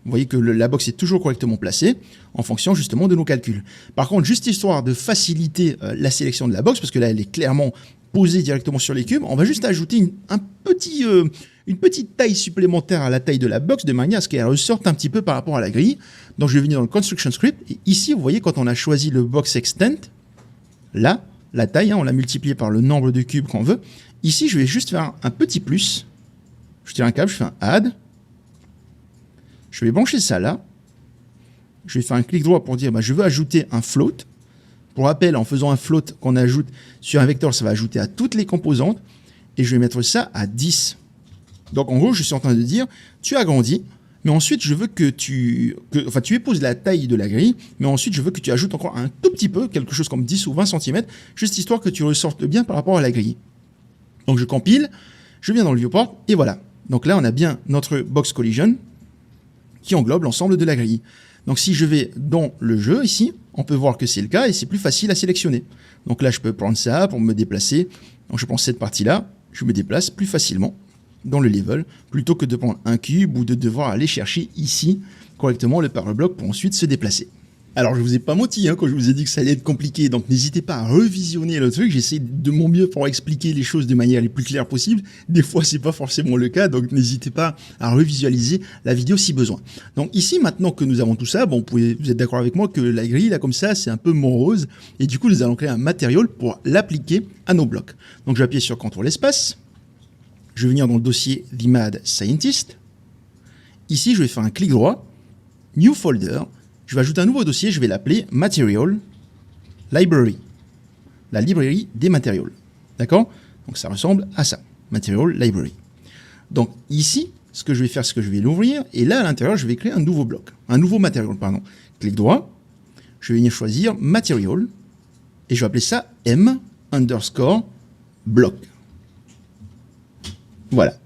Vous voyez que la box est toujours correctement placée en fonction justement de nos calculs. Par contre, juste histoire de faciliter la sélection de la box, parce que là, elle est clairement posée directement sur les cubes, on va juste ajouter une petite taille supplémentaire à la taille de la box de manière à ce qu'elle ressorte un petit peu par rapport à la grille. Donc, je vais venir dans le Construction Script. Et ici, vous voyez, quand on a choisi le Box Extent, là, la taille, on l'a multiplié par le nombre de cubes qu'on veut. Ici, je vais juste faire un petit plus. Je tire un câble, je fais un Add. Je vais brancher ça là. Je vais faire un clic droit pour dire je veux ajouter un float. Pour rappel, en faisant un float qu'on ajoute sur un vecteur, ça va ajouter à toutes les composantes. Et je vais mettre ça à 10. Donc en gros, je suis en train de dire, tu agrandis, mais ensuite je veux que tu épouses la taille de la grille, mais ensuite je veux que tu ajoutes encore un tout petit peu, quelque chose comme 10 ou 20 cm, juste histoire que tu ressortes bien par rapport à la grille. Donc je compile, je viens dans le viewport, et voilà. Donc là, on a bien notre box collision qui englobe l'ensemble de la grille. Donc si je vais dans le jeu ici, on peut voir que c'est le cas et c'est plus facile à sélectionner. Donc là, je peux prendre ça pour me déplacer. Donc je prends cette partie-là, je me déplace plus facilement dans le level, plutôt que de prendre un cube ou de devoir aller chercher ici correctement le power block pour ensuite se déplacer. Alors je vous ai pas menti quand je vous ai dit que ça allait être compliqué, donc n'hésitez pas à revisionner le truc, j'essaie de mon mieux pour expliquer les choses de manière les plus claire possible. Des fois c'est pas forcément le cas, donc n'hésitez pas à revisualiser la vidéo si besoin. Donc ici maintenant que nous avons tout ça, vous êtes d'accord avec moi que la grille là comme ça c'est un peu morose, et du coup nous allons créer un matériau pour l'appliquer à nos blocs. Donc je vais appuyer sur CTRL espace, je vais venir dans le dossier The Mad Scientist, ici je vais faire un clic droit, New Folder. Je vais ajouter un nouveau dossier, je vais l'appeler Material Library. La librairie des matériaux. D'accord? Donc ça ressemble à ça. Material Library. Donc ici, ce que je vais faire, c'est que je vais l'ouvrir. Et là, à l'intérieur, je vais créer un nouveau bloc. Un nouveau matériel, pardon. Clic droit. Je vais venir choisir Material. Et je vais appeler ça M_block. Voilà.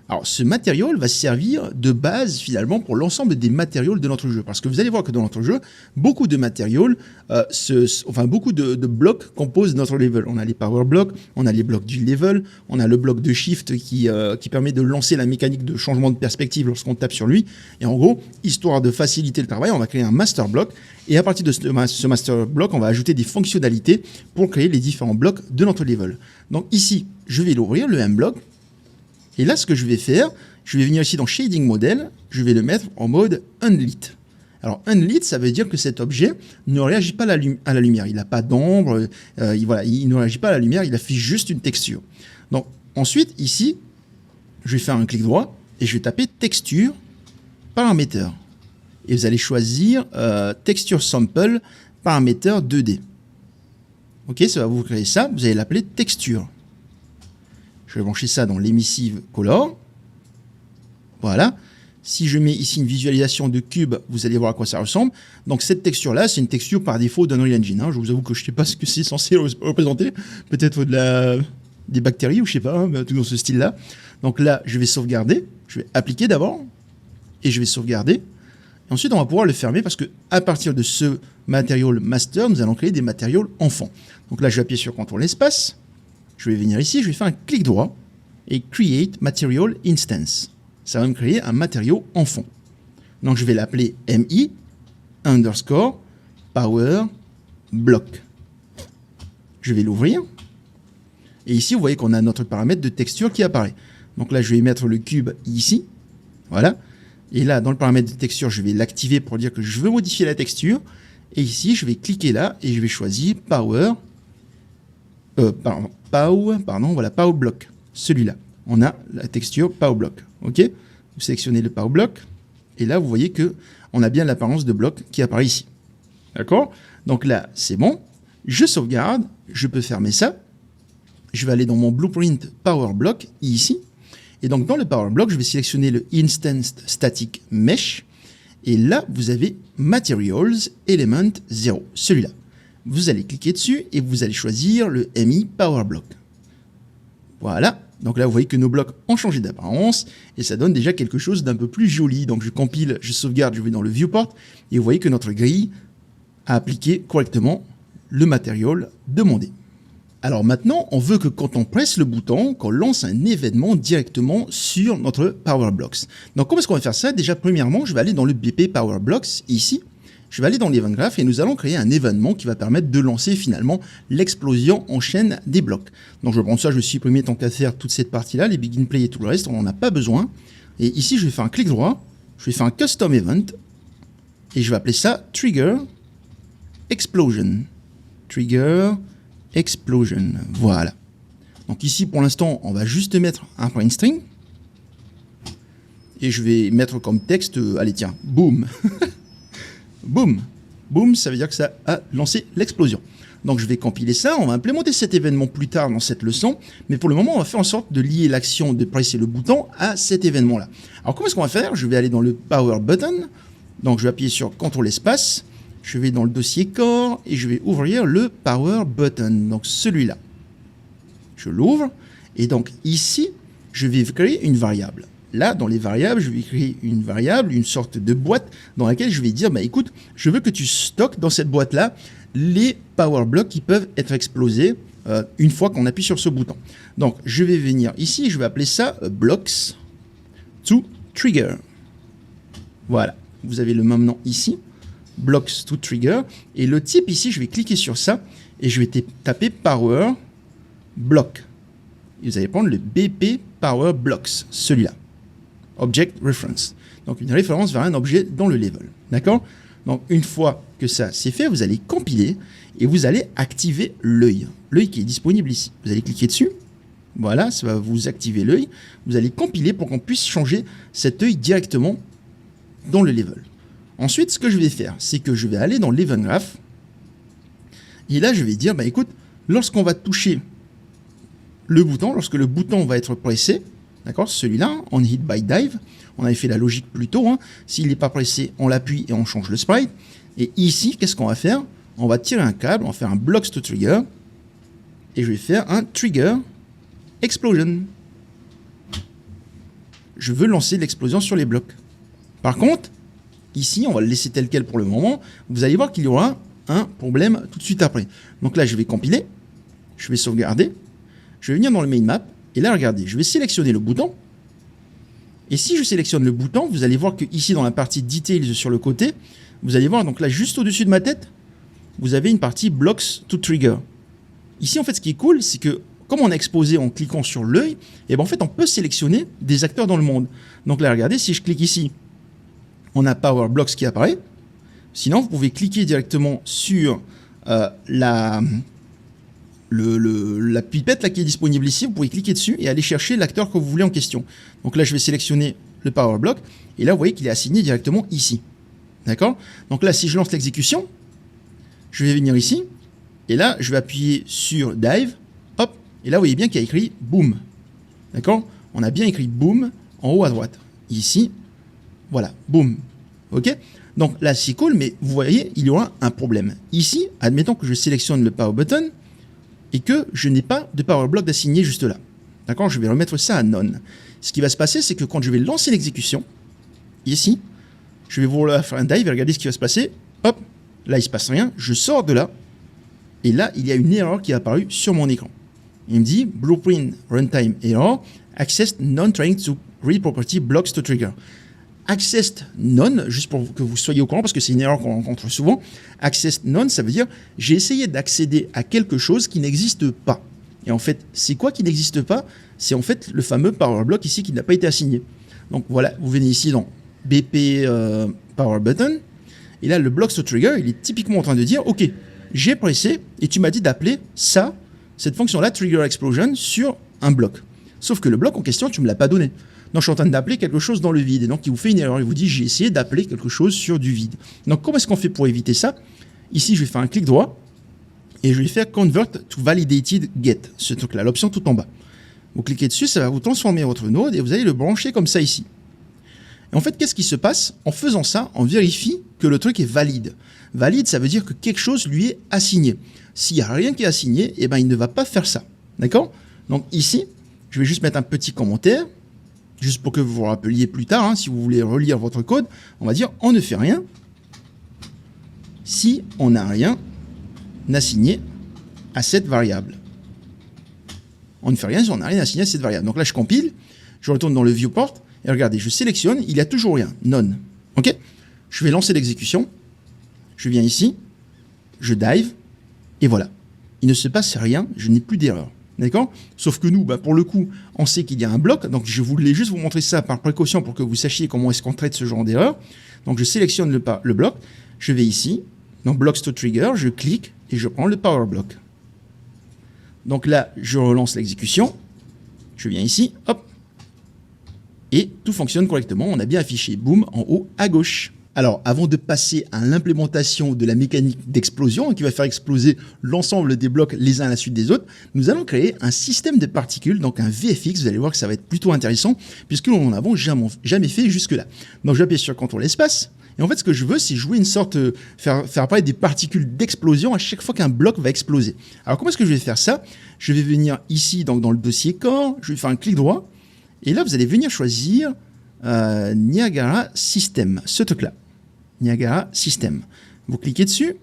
Alors, ce matériau va servir de base, finalement, pour l'ensemble des matériaux de notre jeu. Parce que vous allez voir que dans notre jeu, beaucoup de matériaux, beaucoup de blocs composent notre level. On a les power blocks, on a les blocs du level, on a le bloc de shift qui permet de lancer la mécanique de changement de perspective lorsqu'on tape sur lui. Et en gros, histoire de faciliter le travail, on va créer un master block. Et à partir de ce master block, on va ajouter des fonctionnalités pour créer les différents blocs de notre level. Donc ici, je vais l'ouvrir, le M-block. Et là, ce que je vais faire, je vais venir ici dans Shading Model, je vais le mettre en mode Unlit. Alors, Unlit, ça veut dire que cet objet ne réagit pas à la lumière. Il n'a pas d'ombre, il ne réagit pas à la lumière, il affiche juste une texture. Donc, ensuite, ici, je vais faire un clic droit et je vais taper Texture, Parameter. Et vous allez choisir Texture Sample, Parameter 2D. Ok, ça va vous créer ça, vous allez l'appeler Texture. Je vais brancher ça dans l'Emissive Color. Voilà. Si je mets ici une visualisation de cube, vous allez voir à quoi ça ressemble. Donc cette texture-là, c'est une texture par défaut d'Unreal Engine. Je vous avoue que je ne sais pas ce que c'est censé représenter. Peut-être des bactéries ou je ne sais pas, tout dans ce style-là. Donc là, je vais sauvegarder. Je vais appliquer d'abord. Et je vais sauvegarder. Et ensuite, on va pouvoir le fermer parce qu'à partir de ce matériau master, nous allons créer des matériaux enfants. Donc là, je vais appuyer sur CTRL espace. Je vais venir ici, je vais faire un clic droit et Create Material Instance. Ça va me créer un matériau enfant. Donc je vais l'appeler MI_Power Block. Je vais l'ouvrir. Et ici, vous voyez qu'on a notre paramètre de texture qui apparaît. Donc là, je vais mettre le cube ici. Voilà. Et là, dans le paramètre de texture, je vais l'activer pour dire que je veux modifier la texture. Et ici, je vais cliquer là et je vais choisir Power Block. Celui-là. On a la texture Power Block. OK? Vous sélectionnez le Power Block. Et là, vous voyez qu'on a bien l'apparence de bloc qui apparaît ici. D'accord? Donc là, c'est bon. Je sauvegarde. Je peux fermer ça. Je vais aller dans mon Blueprint Power Block ici. Et donc, dans le Power Block, je vais sélectionner le Instance Static Mesh. Et là, vous avez Materials Element 0. Celui-là. Vous allez cliquer dessus et vous allez choisir le MI Power Block. Voilà. Donc là, vous voyez que nos blocs ont changé d'apparence et ça donne déjà quelque chose d'un peu plus joli. Donc je compile, je sauvegarde, je vais dans le viewport et vous voyez que notre grille a appliqué correctement le matériau demandé. Alors maintenant, on veut que quand on presse le bouton, qu'on lance un événement directement sur notre PowerBlocks. Donc comment est-ce qu'on va faire ça? Déjà, premièrement, je vais aller dans le BP PowerBlocks, ici. Je vais aller dans l'Event Graph et nous allons créer un événement qui va permettre de lancer finalement l'explosion en chaîne des blocs. Donc je vais prendre ça, je vais supprimer tant qu'à faire toute cette partie-là, les begin play et tout le reste, on n'en a pas besoin. Et ici, je vais faire un clic droit, je vais faire un custom event et je vais appeler ça Trigger Explosion. Trigger Explosion, voilà. Donc ici, pour l'instant, on va juste mettre un print string. Et je vais mettre comme texte, allez tiens, boom. Boom. Boom, ça veut dire que ça a lancé l'explosion. Donc je vais compiler ça, on va implémenter cet événement plus tard dans cette leçon, mais pour le moment, on va faire en sorte de lier l'action de presser le bouton à cet événement-là. Alors comment est-ce qu'on va faire? Je vais aller dans le Power Button, donc je vais appuyer sur CTRL espace, je vais dans le dossier Core et je vais ouvrir le Power Button, donc celui-là. Je l'ouvre et donc ici, je vais créer une variable. Là, dans les variables, je vais créer une variable, une sorte de boîte dans laquelle je vais dire, bah écoute, je veux que tu stockes dans cette boîte-là les power blocks qui peuvent être explosés une fois qu'on appuie sur ce bouton. Donc, je vais venir ici, je vais appeler ça blocks to trigger. Voilà, vous avez le même nom ici, blocks to trigger. Et le type ici, je vais cliquer sur ça et je vais taper power block. Et vous allez prendre le BP power blocks, celui-là. Object Reference. Donc une référence vers un objet dans le level. D'accord? Donc une fois que ça c'est fait, vous allez compiler et vous allez activer l'œil. L'œil qui est disponible ici. Vous allez cliquer dessus. Voilà, ça va vous activer l'œil. Vous allez compiler pour qu'on puisse changer cet œil directement dans le level. Ensuite, ce que je vais faire, c'est que je vais aller dans l'Event Graph. Et là, je vais dire, bah écoute, lorsqu'on va toucher le bouton, lorsque le bouton va être pressé, d'accord, celui-là, on hit by dive, on avait fait la logique plus tôt, hein. S'il n'est pas pressé, on l'appuie et on change le sprite. Et ici, qu'est-ce qu'on va faire? On va tirer un câble, on va faire un blocks to trigger, et je vais faire un trigger explosion. Je veux lancer l'explosion sur les blocs. Par contre, ici, on va le laisser tel quel pour le moment, vous allez voir qu'il y aura un problème tout de suite après. Donc là, je vais compiler, je vais sauvegarder, je vais venir dans le main map, et là, regardez, je vais sélectionner le bouton. Et si je sélectionne le bouton, vous allez voir que ici, dans la partie Details sur le côté, vous allez voir, donc là, juste au-dessus de ma tête, vous avez une partie Blocks to Trigger. Ici, en fait, ce qui est cool, c'est que, comme on a exposé en cliquant sur l'œil, et ben en fait, on peut sélectionner des acteurs dans le monde. Donc là, regardez, si je clique ici, on a Power Blocks qui apparaît. Sinon, vous pouvez cliquer directement sur la pipette là, qui est disponible ici, vous pouvez cliquer dessus et aller chercher l'acteur que vous voulez en question. Donc là, je vais sélectionner le Power Block, et là, vous voyez qu'il est assigné directement ici. D'accord? Donc là, si je lance l'exécution, je vais venir ici, et là, je vais appuyer sur Dive, hop, et là, vous voyez bien qu'il y a écrit Boom. D'accord? On a bien écrit Boom en haut à droite. Ici, voilà, Boom. Ok? Donc là, c'est cool, mais vous voyez, il y aura un problème. Ici, admettons que je sélectionne le Power Button, et que je n'ai pas de power block d'assigné juste là. D'accord? Je vais remettre ça à none. Ce qui va se passer, c'est que quand je vais lancer l'exécution, ici, je vais vouloir faire un dive et regarder ce qui va se passer. Hop, là, il ne se passe rien. Je sors de là. Et là, il y a une erreur qui est apparue sur mon écran. Il me dit Blueprint Runtime Error, Accessed Non-Trying to Read Property Blocks to Trigger. Accessed None, juste pour que vous soyez au courant, parce que c'est une erreur qu'on rencontre souvent. Accessed None, ça veut dire j'ai essayé d'accéder à quelque chose qui n'existe pas. Et en fait, c'est quoi qui n'existe pas? C'est en fait le fameux Power Block ici qui n'a pas été assigné. Donc voilà, vous venez ici dans BP Power Button, et là le Blocks to Trigger, il est typiquement en train de dire, ok, j'ai pressé, et tu m'as dit d'appeler ça, cette fonction-là, Trigger Explosion, sur un bloc. Sauf que le bloc en question, tu ne me l'as pas donné. Donc, je suis en train d'appeler quelque chose dans le vide. Et donc, il vous fait une erreur. Il vous dit, j'ai essayé d'appeler quelque chose sur du vide. Donc, comment est-ce qu'on fait pour éviter ça? Ici, je vais faire un clic droit et je vais faire Convert to Validated Get. Ce truc-là, l'option tout en bas. Vous cliquez dessus, ça va vous transformer votre node et vous allez le brancher comme ça ici. Et en fait, qu'est-ce qui se passe? En faisant ça, on vérifie que le truc est valide. Valide, ça veut dire que quelque chose lui est assigné. S'il n'y a rien qui est assigné, eh ben, il ne va pas faire ça. D'accord? Donc, ici, je vais juste mettre un petit commentaire. Juste pour que vous vous rappeliez plus tard, hein, si vous voulez relire votre code, on va dire on ne fait rien si on n'a rien assigné à cette variable. on ne fait rien, on n'a rien assigné à cette variable. Donc là, je compile, je retourne dans le viewport, et regardez, je sélectionne, il n'y a toujours rien, none. Ok? Je vais lancer l'exécution, je viens ici, je dive, et voilà. Il ne se passe rien, je n'ai plus d'erreur. D'accord? Sauf que nous, pour le coup, on sait qu'il y a un bloc, donc je voulais juste vous montrer ça par précaution pour que vous sachiez comment est-ce qu'on traite ce genre d'erreur. Donc je sélectionne le bloc, je vais ici, dans Blocks to Trigger, je clique et je prends le Power Block. Donc là, je relance l'exécution, je viens ici, hop, et tout fonctionne correctement, on a bien affiché boom en haut à gauche. Alors, avant de passer à l'implémentation de la mécanique d'explosion qui va faire exploser l'ensemble des blocs les uns à la suite des autres, nous allons créer un système de particules, donc un VFX. Vous allez voir que ça va être plutôt intéressant puisque nous n'en avons jamais fait jusque-là. Donc, j'appuie sur CTRL espace. Et en fait, ce que je veux, c'est jouer une sorte, faire apparaître des particules d'explosion à chaque fois qu'un bloc va exploser. Alors, comment est-ce que je vais faire ça? Je vais venir ici, donc dans le dossier Core, je vais faire un clic droit. Et là, vous allez venir choisir Niagara System, ce truc-là. Niagara System. Vous cliquez dessus,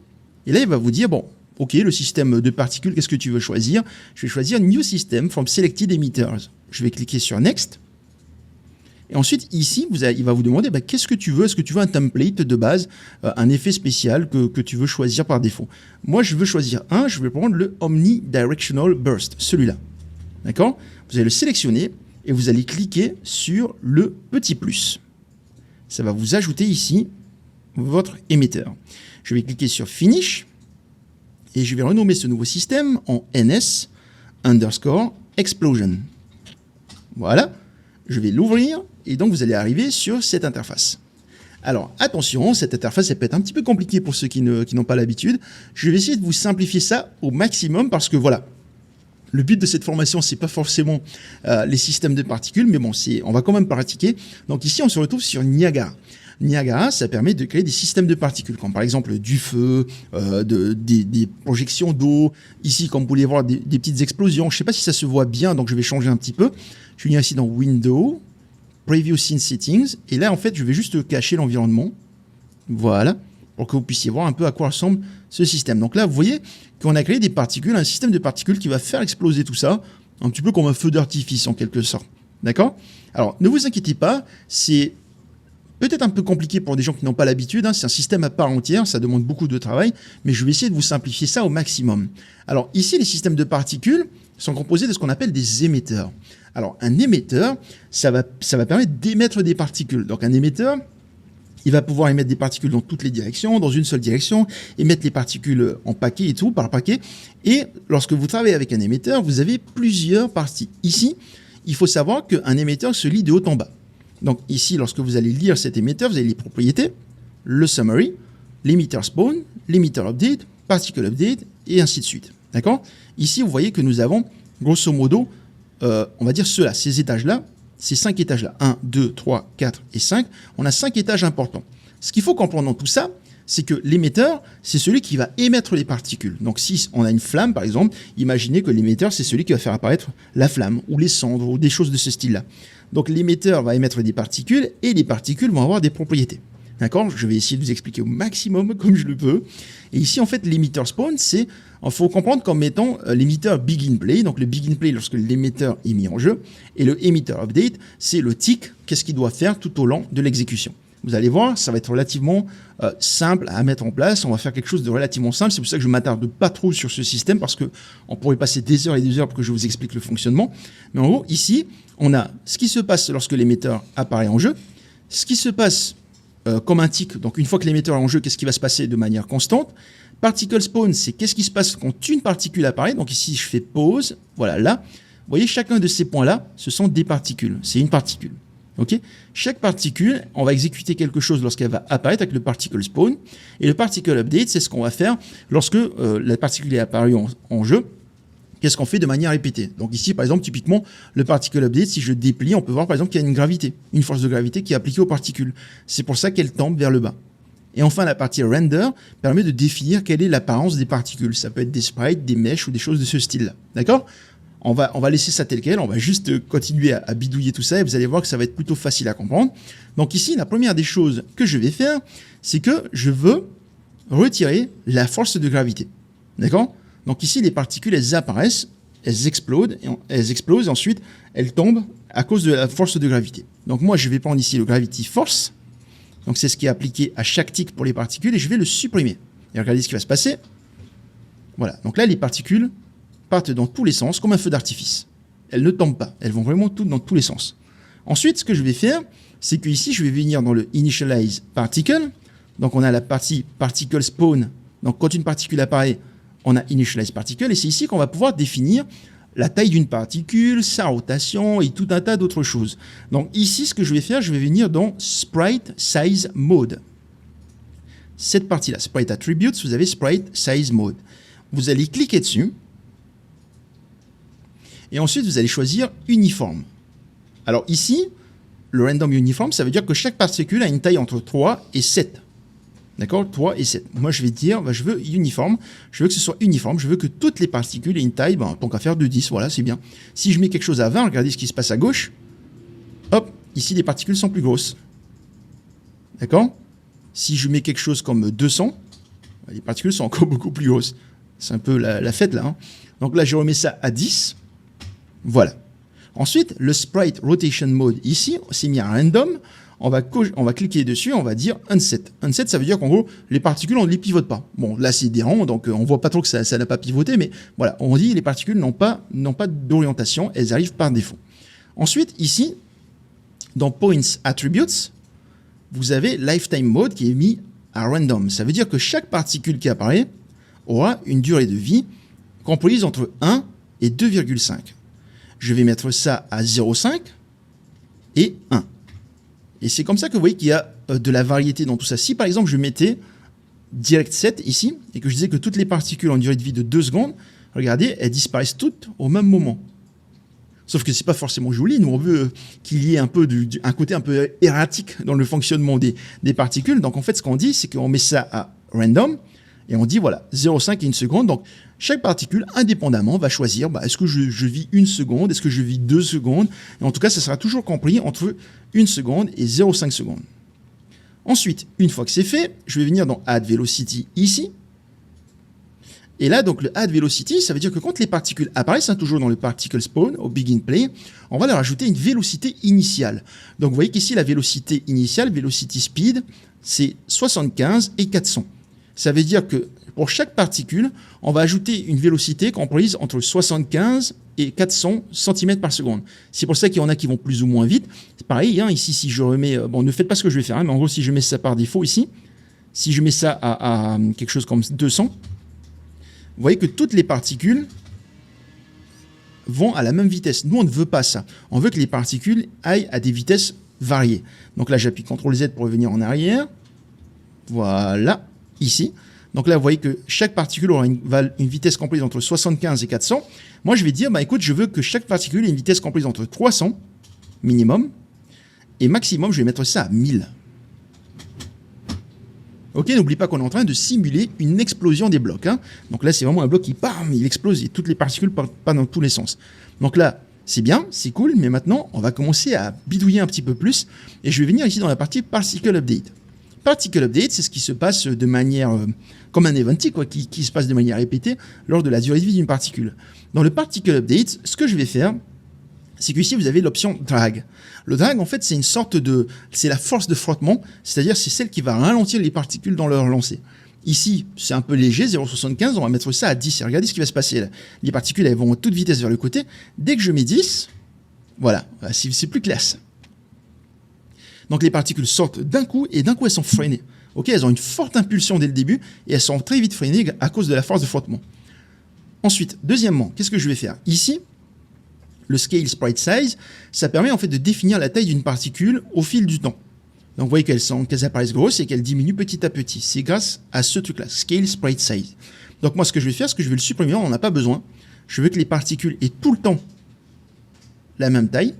et là, il va vous dire, bon, ok, le système de particules, qu'est-ce que tu veux choisir? Je vais choisir New System from Selected Emitters. Je vais cliquer sur Next. Et ensuite, ici, il va vous demander, qu'est-ce que tu veux? Est-ce que tu veux un template de base, un effet spécial que tu veux choisir par défaut? Moi, je veux choisir un, je vais prendre le Omnidirectional Burst, celui-là. D'accord? Vous allez le sélectionner, et vous allez cliquer sur le petit plus. Ça va vous ajouter ici votre émetteur. Je vais cliquer sur Finish et je vais renommer ce nouveau système en NS underscore Explosion. Voilà, je vais l'ouvrir et donc vous allez arriver sur cette interface. Alors attention, cette interface elle peut être un petit peu compliquée pour ceux qui n'ont pas l'habitude. Je vais essayer de vous simplifier ça au maximum parce que voilà, le but de cette formation, c'est pas forcément les systèmes de particules, mais bon, on va quand même pratiquer. Donc ici, on se retrouve sur Niagara. Niagara, ça permet de créer des systèmes de particules, comme par exemple du feu, des projections d'eau. Ici, comme vous pouvez voir, des petites explosions. Je ne sais pas si ça se voit bien, donc je vais changer un petit peu. Je viens ici dans Window, Preview Scene Settings, et là, en fait, je vais juste cacher l'environnement. Voilà, pour que vous puissiez voir un peu à quoi ressemble ce système. Donc là, vous voyez qu'on a créé des particules, un système de particules qui va faire exploser tout ça, un petit peu comme un feu d'artifice en quelque sorte. D'accord? Alors, ne vous inquiétez pas, c'est peut-être un peu compliqué pour des gens qui n'ont pas l'habitude, c'est un système à part entière, ça demande beaucoup de travail, mais je vais essayer de vous simplifier ça au maximum. Alors ici, les systèmes de particules sont composés de ce qu'on appelle des émetteurs. Alors un émetteur, ça va permettre d'émettre des particules. Donc un émetteur, il va pouvoir émettre des particules dans toutes les directions, dans une seule direction, émettre les particules en paquet et tout, par paquet. Et lorsque vous travaillez avec un émetteur, vous avez plusieurs parties. Ici, il faut savoir qu'un émetteur se lit de haut en bas. Donc ici, lorsque vous allez lire cet émetteur, vous avez les propriétés, le summary, l'emitter spawn, l'emitter update, particle update, et ainsi de suite. D'accord? Ici, vous voyez que nous avons, grosso modo, on va dire ceux-là, ces étages-là, ces 5 étages-là, 1, 2, 3, 4 et 5, on a 5 étages importants. Ce qu'il faut comprendre dans tout ça, c'est que l'émetteur, c'est celui qui va émettre les particules. Donc si on a une flamme, par exemple, imaginez que l'émetteur, c'est celui qui va faire apparaître la flamme, ou les cendres, ou des choses de ce style-là. Donc l'émetteur va émettre des particules, et les particules vont avoir des propriétés. D'accord? Je vais essayer de vous expliquer au maximum comme je le peux. Et ici, en fait, l'émetteur spawn, il faut comprendre comme étant l'émetteur begin play. Donc le begin play lorsque l'émetteur est mis en jeu. Et le emitter update, c'est le tick, qu'est-ce qu'il doit faire tout au long de l'exécution. Vous allez voir, ça va être relativement simple à mettre en place. On va faire quelque chose de relativement simple. C'est pour ça que je ne m'attarde pas trop sur ce système parce qu'on pourrait passer des heures et des heures pour que je vous explique le fonctionnement. Mais en gros, ici, on a ce qui se passe lorsque l'émetteur apparaît en jeu, ce qui se passe comme un tick. Donc, une fois que l'émetteur est en jeu, qu'est-ce qui va se passer de manière constante? Particle spawn, c'est qu'est-ce qui se passe quand une particule apparaît. Donc, ici, je fais pause. Voilà, là. Vous voyez, chacun de ces points-là, ce sont des particules. C'est une particule. Okay, chaque particule, on va exécuter quelque chose lorsqu'elle va apparaître avec le particle spawn. Et le particle update, c'est ce qu'on va faire lorsque la particule est apparue en jeu. Qu'est-ce qu'on fait de manière répétée? Donc ici, par exemple, typiquement, le particle update, si je déplie, on peut voir par exemple qu'il y a une gravité, une force de gravité qui est appliquée aux particules. C'est pour ça qu'elles tendent vers le bas. Et enfin, la partie render permet de définir quelle est l'apparence des particules. Ça peut être des sprites, des mèches ou des choses de ce style-là. D'accord? On va laisser ça tel quel, on va juste continuer à bidouiller tout ça et vous allez voir que ça va être plutôt facile à comprendre. Donc ici, la première des choses que je vais faire, c'est que je veux retirer la force de gravité. D'accord? Donc ici, les particules, elles apparaissent elles explosent et ensuite elles tombent à cause de la force de gravité. Donc moi je vais prendre ici le Gravity Force, donc c'est ce qui est appliqué à chaque tic pour les particules et je vais le supprimer. Et regardez ce qui va se passer. Voilà, donc là les particules partent dans tous les sens comme un feu d'artifice. Elles ne tombent pas, elles vont vraiment toutes dans tous les sens. Ensuite ce que je vais faire, c'est que ici je vais venir dans le Initialize Particle, donc on a la partie Particle Spawn, donc quand une particule apparaît, on a Initialize Particle et c'est ici qu'on va pouvoir définir la taille d'une particule, sa rotation et tout un tas d'autres choses. Donc ici, ce que je vais faire, je vais venir dans Sprite Size Mode. Cette partie-là, Sprite Attributes, vous avez Sprite Size Mode. Vous allez cliquer dessus. Et ensuite, vous allez choisir Uniforme. Alors ici, le Random Uniform, ça veut dire que chaque particule a une taille entre 3 et 7. D'accord, 3 et 7. Moi, je vais dire, bah, je veux uniforme. Je veux que ce soit uniforme. Je veux que toutes les particules aient une taille, bah, tant qu'à faire de 10. Voilà, c'est bien. Si je mets quelque chose à 20, regardez ce qui se passe à gauche. Hop, ici, les particules sont plus grosses. D'accord? Si je mets quelque chose comme 200, les particules sont encore beaucoup plus grosses. C'est un peu la fête, là. Hein. Donc là, je remets ça à 10. Voilà. Ensuite, le Sprite Rotation Mode, ici, c'est mis à random. On va cliquer dessus, on va dire Unset. Unset, ça veut dire qu'en gros, les particules, on ne les pivote pas. Bon, là, c'est des rangs, donc on voit pas trop que ça n'a pas pivoté, mais voilà, on dit les particules n'ont pas d'orientation, elles arrivent par défaut. Ensuite, ici, dans Points Attributes, vous avez Lifetime Mode qui est mis à random. Ça veut dire que chaque particule qui apparaît aura une durée de vie comprise entre 1 et 2,5. Je vais mettre ça à 0,5 et 1. Et c'est comme ça que vous voyez qu'il y a de la variété dans tout ça. Si par exemple je mettais Direct 7 ici, et que je disais que toutes les particules ont une durée de vie de 2 secondes, regardez, elles disparaissent toutes au même moment. Sauf que c'est pas forcément joli, nous on veut qu'il y ait un peu un côté un peu erratique dans le fonctionnement des particules. Donc en fait ce qu'on dit, c'est qu'on met ça à random, et on dit voilà, 0,5 et 1 seconde. Donc chaque particule, indépendamment, va choisir est-ce que je vis 1 seconde, est-ce que je vis 2 secondes. Et en tout cas, ça sera toujours compris entre 1 seconde et 0,5 secondes. Ensuite, une fois que c'est fait, je vais venir dans Add Velocity ici. Et là, donc le Add Velocity, ça veut dire que quand les particules apparaissent, toujours dans le Particle Spawn, au Begin Play, on va leur ajouter une vélocité initiale. Donc vous voyez qu'ici, la vélocité initiale, Velocity Speed, c'est 75 et 400. Ça veut dire que pour chaque particule, on va ajouter une vélocité comprise entre 75 et 400 cm par seconde. C'est pour ça qu'il y en a qui vont plus ou moins vite. C'est pareil, hein, ici, si je remets... Bon, ne faites pas ce que je vais faire, hein, mais en gros, si je mets ça par défaut ici, si je mets ça à quelque chose comme 200, vous voyez que toutes les particules vont à la même vitesse. Nous, on ne veut pas ça. On veut que les particules aillent à des vitesses variées. Donc là, j'appuie CTRL Z pour revenir en arrière. Voilà, ici. Donc là, vous voyez que chaque particule aura une vitesse comprise entre 75 et 400. Moi, je vais dire, écoute, je veux que chaque particule ait une vitesse comprise entre 300, minimum, et maximum, je vais mettre ça à 1000. Ok, n'oublie pas qu'on est en train de simuler une explosion des blocs. Hein. Donc là, c'est vraiment un bloc qui, bam, il explose et toutes les particules partent pas dans tous les sens. Donc là, c'est bien, c'est cool, mais maintenant, on va commencer à bidouiller un petit peu plus. Et je vais venir ici dans la partie Particle Update. Particle Update, c'est ce qui se passe de manière, comme un event, quoi, qui se passe de manière répétée lors de la durée de vie d'une particule. Dans le Particle Update, ce que je vais faire, c'est qu'ici, vous avez l'option Drag. Le drag, en fait, c'est une sorte de... C'est la force de frottement, c'est-à-dire c'est celle qui va ralentir les particules dans leur lancée. Ici, c'est un peu léger, 0,75, on va mettre ça à 10. Et regardez ce qui va se passer là. Les particules, elles vont à toute vitesse vers le côté. Dès que je mets 10, voilà, c'est plus classe. Donc les particules sortent d'un coup, et d'un coup, elles sont freinées. Ok, elles ont une forte impulsion dès le début, et elles sont très vite freinées à cause de la force de frottement. Ensuite, deuxièmement, qu'est-ce que je vais faire? Ici, le Scale Sprite Size, ça permet en fait de définir la taille d'une particule au fil du temps. Donc vous voyez qu'elles apparaissent grosses et qu'elles diminuent petit à petit. C'est grâce à ce truc-là, Scale Sprite Size. Donc moi, ce que je vais faire, c'est que je vais le supprimer, on n'en a pas besoin. Je veux que les particules aient tout le temps la même taille,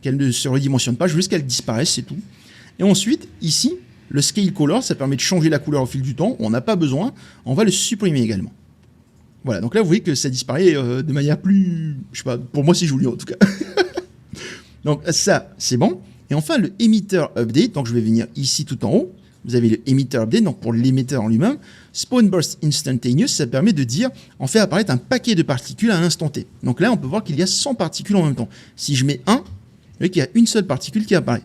qu'elles ne se redimensionnent pas, je veux juste qu'elles disparaissent, c'est tout. Et ensuite, ici, le Scale Color, ça permet de changer la couleur au fil du temps, on n'a pas besoin, on va le supprimer également. Voilà, donc là, vous voyez que ça disparaît de manière plus... Je sais pas, pour moi, c'est joli en tout cas. Donc ça, c'est bon. Et enfin, le Emitter Update, donc je vais venir ici tout en haut. vous avez le emitter update, donc pour l'émetteur en lui-même. Spawn burst instantaneous, ça permet de dire, on fait apparaître un paquet de particules à un instant T. Donc là, on peut voir qu'il y a 100 particules en même temps. Si je mets 1, vous voyez qu'il y a une seule particule qui apparaît.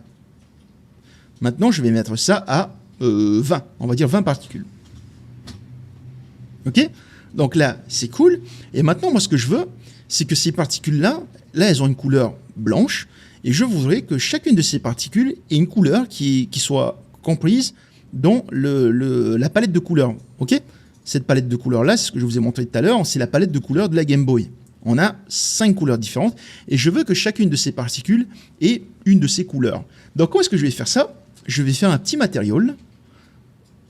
Maintenant, je vais mettre ça à 20, on va dire 20 particules. Ok? Donc là, c'est cool. Et maintenant, moi, ce que je veux, c'est que ces particules-là, là, elles ont une couleur blanche. Et je voudrais que chacune de ces particules ait une couleur qui soit comprise dans la palette de couleurs. Ok? Cette palette de couleurs-là, c'est ce que je vous ai montré tout à l'heure, c'est la palette de couleurs de la Game Boy. On a 5 couleurs différentes. Et je veux que chacune de ces particules ait une de ces couleurs. Donc, comment est-ce que je vais faire ça? Je vais faire un petit material.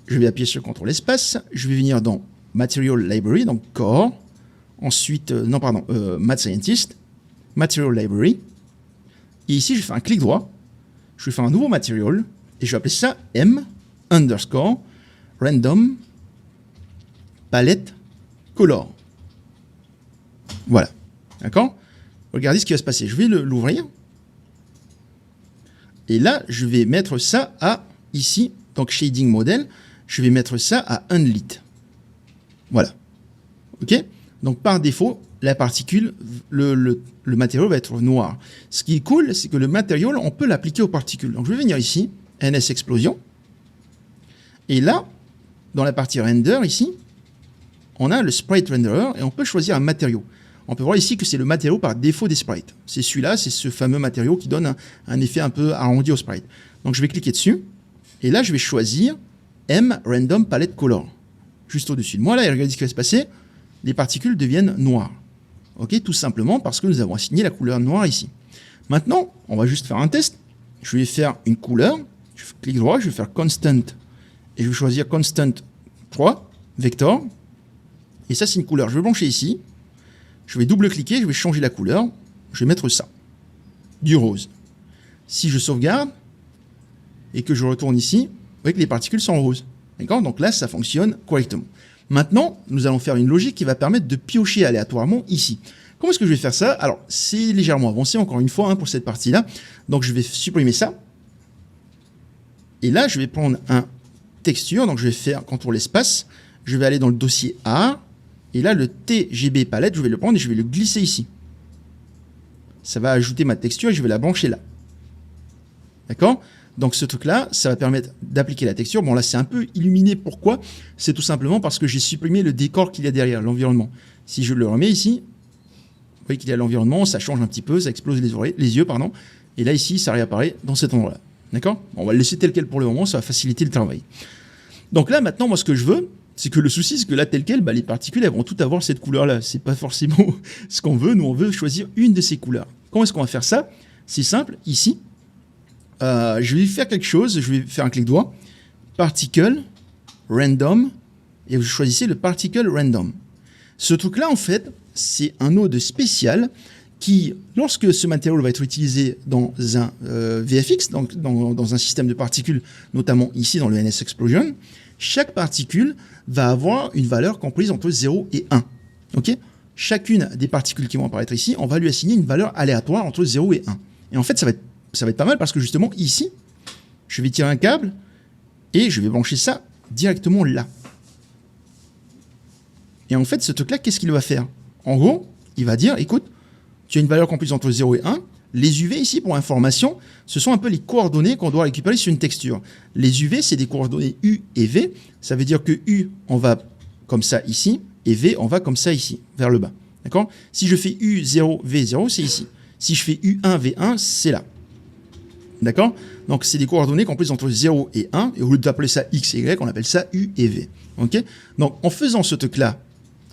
Je vais appuyer sur CTRL espace. Je vais venir dans Material Library, donc Core. Ensuite, Math Scientist. Material Library. Et ici, je fais un clic droit. Je vais faire un nouveau material. Et je vais appeler ça M _ random palette color. Voilà. D'accord? Regardez ce qui va se passer. Je vais l'ouvrir. Et là, je vais mettre ça à, ici, donc Shading Model, je vais mettre ça à Unlit. Voilà. OK? Donc, par défaut, la particule, le matériau va être noir. Ce qui est cool, c'est que le matériau, on peut l'appliquer aux particules. Donc, je vais venir ici, NS Explosion. Et là, dans la partie Render, ici, on a le Sprite Renderer et on peut choisir un matériau. On peut voir ici que c'est le matériau par défaut des sprites. C'est celui-là, c'est ce fameux matériau qui donne un effet un peu arrondi au sprite. Donc je vais cliquer dessus, et là je vais choisir M Random Palette Color. Juste au-dessus de moi, là, et regardez ce qui va se passer, les particules deviennent noires. Ok, tout simplement parce que nous avons assigné la couleur noire ici. Maintenant, on va juste faire un test. Je vais faire une couleur, je clique droit, je vais faire Constant, et je vais choisir Constant 3, Vector, et ça c'est une couleur. Je vais blanchir ici. Je vais double-cliquer, je vais changer la couleur. Je vais mettre ça, du rose. Si je sauvegarde et que je retourne ici, vous voyez que les particules sont roses. D'accord? Donc là, ça fonctionne correctement. Maintenant, nous allons faire une logique qui va permettre de piocher aléatoirement ici. Comment est-ce que je vais faire ça? Alors, c'est légèrement avancé, encore une fois, pour cette partie-là. Donc, je vais supprimer ça. Et là, je vais prendre un texture. Donc, je vais faire CTRL espace. Je vais aller dans le dossier A. Et là, le TGB palette, je vais le prendre et je vais le glisser ici. Ça va ajouter ma texture et je vais la brancher là. D'accord? Donc ce truc-là, ça va permettre d'appliquer la texture. Bon là, c'est un peu illuminé. Pourquoi? C'est tout simplement parce que j'ai supprimé le décor qu'il y a derrière, l'environnement. Si je le remets ici, vous voyez qu'il y a l'environnement, ça change un petit peu, ça explose les yeux. Et là, ici, ça réapparaît dans cet endroit-là. D'accord? Bon, on va le laisser tel quel pour le moment, ça va faciliter le travail. Donc là, maintenant, moi, ce que je veux, c'est que le souci, c'est que là, tel quel, les particules, elles vont toutes avoir cette couleur-là. C'est pas forcément ce qu'on veut. Nous, on veut choisir une de ces couleurs. Comment est-ce qu'on va faire ça? C'est simple. Ici, je vais faire quelque chose. Je vais faire un clic droit. Particle, Random. Et vous choisissez le Particle Random. Ce truc-là, en fait, c'est un node spécial qui, lorsque ce matériau va être utilisé dans un VFX, donc dans un système de particules, notamment ici dans le NS Explosion, chaque particule va avoir une valeur comprise entre 0 et 1. Okay? Chacune des particules qui vont apparaître ici, on va lui assigner une valeur aléatoire entre 0 et 1. Et en fait, ça va être pas mal parce que justement, ici, je vais tirer un câble et je vais brancher ça directement là. Et en fait, ce truc-là, qu'est-ce qu'il va faire? En gros, il va dire, écoute, tu as une valeur comprise entre 0 et 1. Les UV ici, pour information, ce sont un peu les coordonnées qu'on doit récupérer sur une texture. Les UV, c'est des coordonnées U et V. Ça veut dire que U, on va comme ça ici, et V, on va comme ça ici, vers le bas. D'accord? Si je fais U0, V0, c'est ici. Si je fais U1, V1, c'est là. D'accord? Donc, c'est des coordonnées comprises entre 0 et 1. Et au lieu d'appeler ça X et Y, on appelle ça U et V. OK? Donc, en faisant ce truc-là,